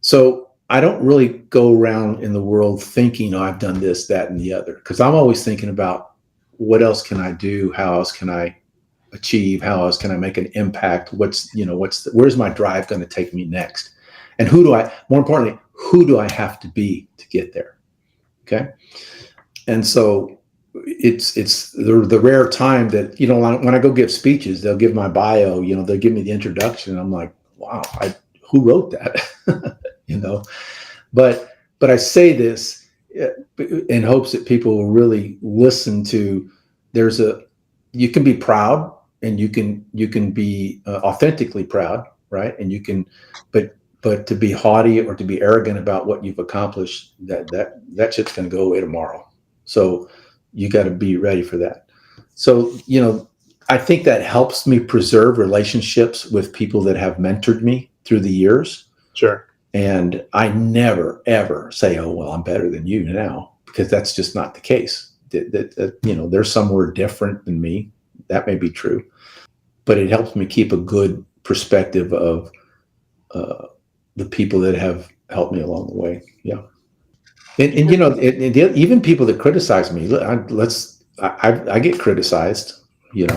So I don't really go around in the world thinking, I've done this, that, and the other, because I'm always thinking about what else can I do? How else can I achieve? How else can I make an impact? Where's my drive going to take me next? And more importantly, who do I have to be to get there? Okay. And so it's the rare time that, when I go give speeches, they'll give my bio, they'll give me the introduction. And I'm like, wow, who wrote that? But I say this in hopes that people will really listen to, you can be proud, and you can be authentically proud, right? And but to be haughty or to be arrogant about what you've accomplished, that shit's going to go away tomorrow. So you got to be ready for that. So, I think that helps me preserve relationships with people that have mentored me through the years.
Sure.
And I never, ever say, oh, well, I'm better than you now, because that's just not the case. They're somewhere different than me. That may be true, but it helps me keep a good perspective of the people that have helped me along the way. Yeah. And even people that criticize me, I get criticized, you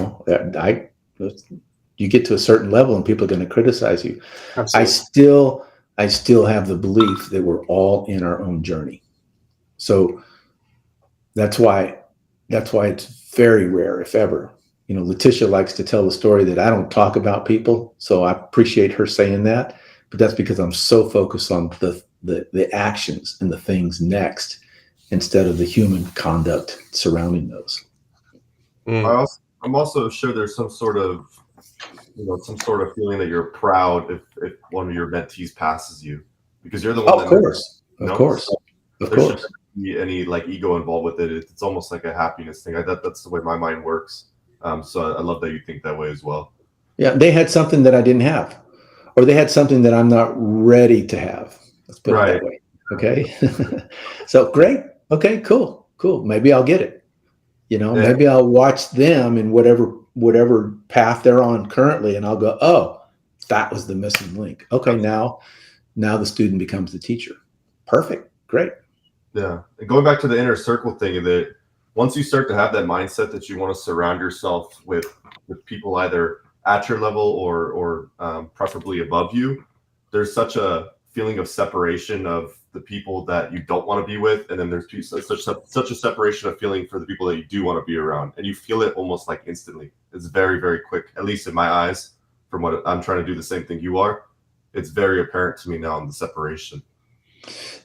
get to a certain level and people are going to criticize you. Absolutely. I still have the belief that we're all in our own journey. So that's why it's very rare, if ever. Leticia likes to tell the story that I don't talk about people. So I appreciate her saying that, but that's because I'm so focused on the actions and the things next, instead of the human conduct surrounding those.
I'm also sure there's some sort of feeling that you're proud if one of your mentees passes you, because you're the one.
Of course.
So there shouldn't be any ego involved with it. It's almost like a happiness thing. That's the way my mind works. So I love that you think that way as well.
Yeah, they had something that I didn't have, or they had something that I'm not ready to have. Let's put it that way. Okay. So great. Okay, cool. Maybe I'll get it. Maybe I'll watch them in whatever path they're on currently, and I'll go, oh, that was the missing link. Okay, now the student becomes the teacher. Perfect. Great.
Yeah. And going back to the inner circle thing, that once you start to have that mindset that you want to surround yourself with people either at your level or preferably above you, there's such a feeling of separation of the people that you don't want to be with, and then there's such a separation of feeling for the people that you do want to be around, and you feel it almost like instantly. It's very, very quick, at least in my eyes. From what I'm trying to do the same thing you are, it's very apparent to me now in the separation.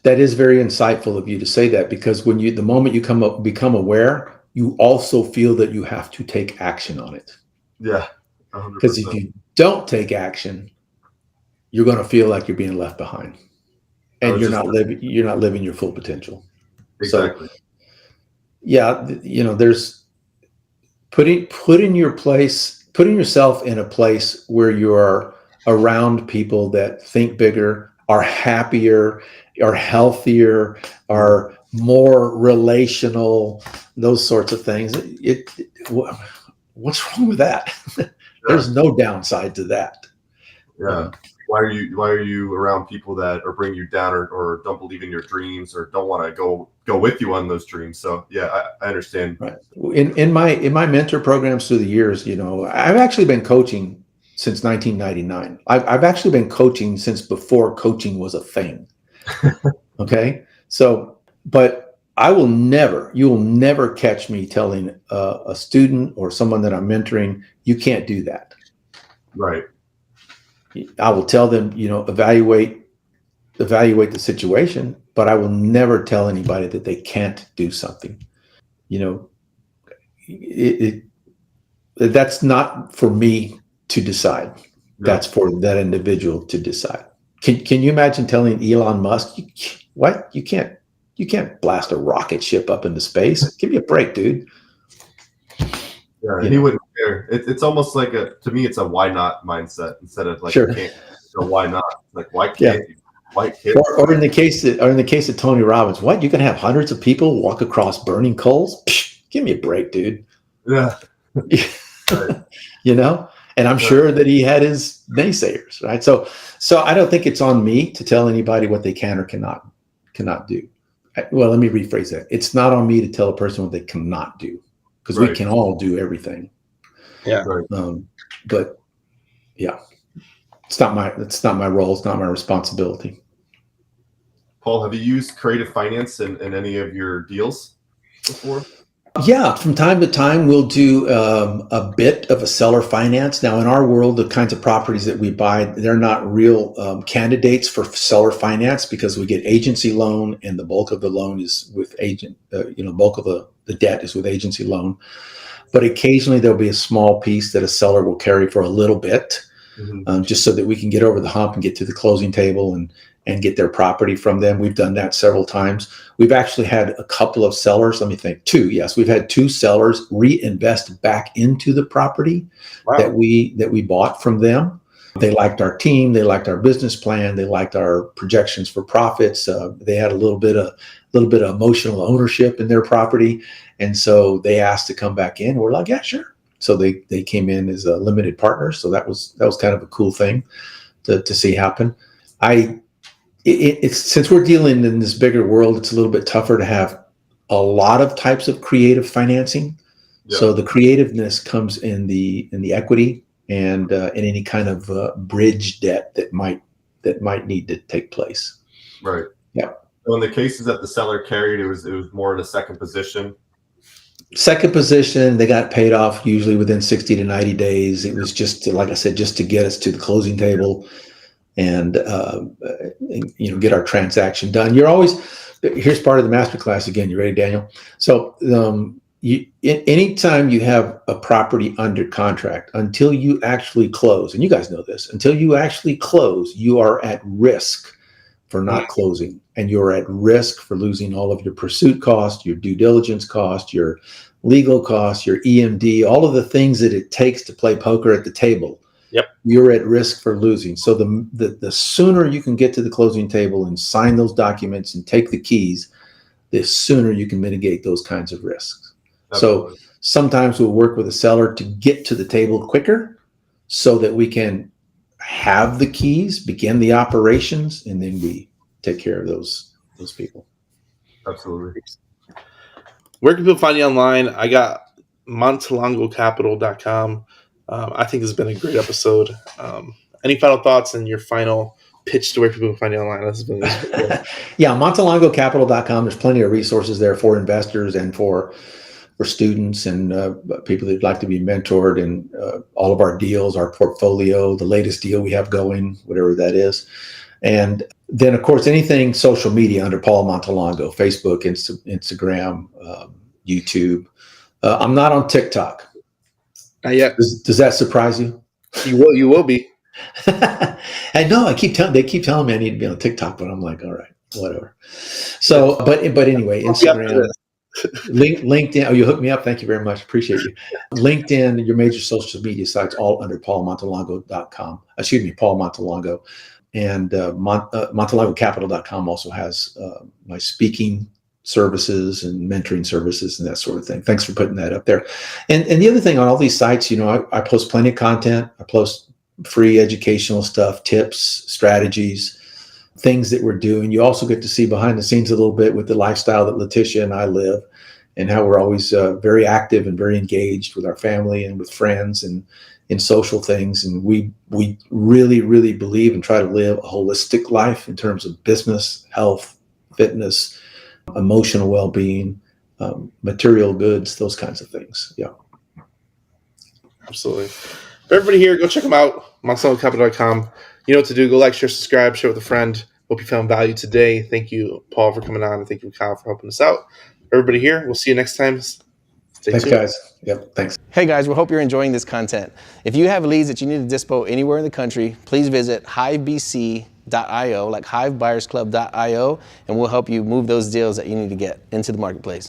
That is very insightful of you to say that, because the moment you become aware, you also feel that you have to take action on it.
Yeah,
100%. Because if you don't take action, you're going to feel like you're being left behind, and you're not living your full potential.
Exactly.
So, yeah, there's putting yourself in a place where you are around people that think bigger, are happier, are healthier, are more relational, those sorts of things. What's wrong with that? There's no downside to that.
Yeah. Why are you around people that are bringing you down or don't believe in your dreams or don't want to go with you on those dreams? So yeah, I understand.
Right. In my mentor programs through the years, I've actually been coaching since 1999. I've actually been coaching since before coaching was a thing. Okay. So, but you will never catch me telling a student or someone that I'm mentoring, you can't do that.
Right.
I will tell them, evaluate the situation, but I will never tell anybody that they can't do something. That's not for me to decide. No. That's for that individual to decide. Can you imagine telling Elon Musk, what? You can't blast a rocket ship up into space. Give me a break, dude.
Yeah, he wouldn't care. It's almost like to me, it's a why not mindset instead of like,
sure.
You can't. So why not? Like, why can't you? Why can't
or in the case of Tony Robbins, what? You can have hundreds of people walk across burning coals? Psh, give me a break, dude.
Yeah. Right.
And I'm sure that he had his naysayers, right? So I don't think it's on me to tell anybody what they can or cannot do. Well, let me rephrase that. It's not on me to tell a person what they cannot do, because we can all do everything.
Yeah.
Right.
But yeah, it's not my role. It's not my responsibility.
Paul, have you used creative finance in any of your deals before?
Yeah, from time to time, we'll do a bit of a seller finance. Now, in our world, the kinds of properties that we buy, they're not real candidates for seller finance because we get agency loan, and the bulk of the loan is with agent. Bulk of the debt is with agency loan. But occasionally, there'll be a small piece that a seller will carry for a little bit, just so that we can get over the hump and get to the closing table and get their property from them. We've done that several times. We've actually had a couple of sellers, let me think, two. Yes, we've had two sellers reinvest back into the property that we bought from them. They liked our team, they liked our business plan, they liked our projections for profits. They had a little bit of emotional ownership in their property, and so they asked to come back in. We're like, yeah, sure. So they came in as a limited partner. So that was kind of a cool thing to see happen. It's since we're dealing in this bigger world, it's a little bit tougher to have a lot of types of creative financing. Yeah. So the creativeness comes in the equity and in any kind of bridge debt that might need to take place.
Right.
Yeah.
So in the cases that the seller carried, it was more in a second position.
Second position, they got paid off usually within 60 to 90 days. It was just, like I said, just to get us to the closing table and get our transaction done. Here's part of the masterclass again. You ready, Daniel? So anytime you have a property under contract, until you actually close, and you guys know this, until you actually close, you are at risk for not closing, and you're at risk for losing all of your pursuit costs, your due diligence costs, your legal costs, your EMD, all of the things that it takes to play poker at the table.
Yep.
You're at risk for losing. So the sooner you can get to the closing table and sign those documents and take the keys, the sooner you can mitigate those kinds of risks. Absolutely. So sometimes we'll work with a seller to get to the table quicker so that we can have the keys, begin the operations, and then we take care of those people.
Absolutely.
Where can people find you online? I got montelongocapital.com. I think this has been a great episode. Any final thoughts and your final pitch to where people can find you online? This has been cool.
Yeah, montelongocapital.com. There's plenty of resources there for investors and for students and people that'd like to be mentored, and all of our deals, our portfolio, the latest deal we have going, whatever that is. And then, of course, anything social media under Paul Montelongo, Facebook, Instagram, YouTube. I'm not on TikTok.
Not yet.
Does that surprise you?
You will be.
I know. They keep telling me I need to be on TikTok, but I'm like, all right, whatever. So, but anyway, Instagram, LinkedIn. Oh, you hooked me up. Thank you very much. Appreciate you. LinkedIn, your major social media sites, all under paulmontelongo.com. Excuse me, Paul Montelongo. And montelongocapital.com also has my speaking services and mentoring services and that sort of thing. Thanks for putting that up there. And the other thing on all these sites, I post plenty of content. I post free educational stuff, tips, strategies, things that we're doing. You also get to see behind the scenes a little bit with the lifestyle that Leticia and I live, and how we're always very active and very engaged with our family and with friends and in social things. And we really, really believe and try to live a holistic life in terms of business, health, fitness, emotional well-being, material goods, those kinds of things. Yeah.
Absolutely. For everybody here, go check them out, montelongocapital.com. You know what to do. Go like, share, subscribe, share with a friend. Hope you found value today. Thank you, Paul, for coming on, and thank you, Kyle, for helping us out. Everybody here, we'll see you next time.
Thanks, guys. Yep, thanks.
Hey, guys, we hope you're enjoying this content. If you have leads that you need to dispo anywhere in the country, please visit hivebc.io, like hivebuyersclub.io, and we'll help you move those deals that you need to get into the marketplace.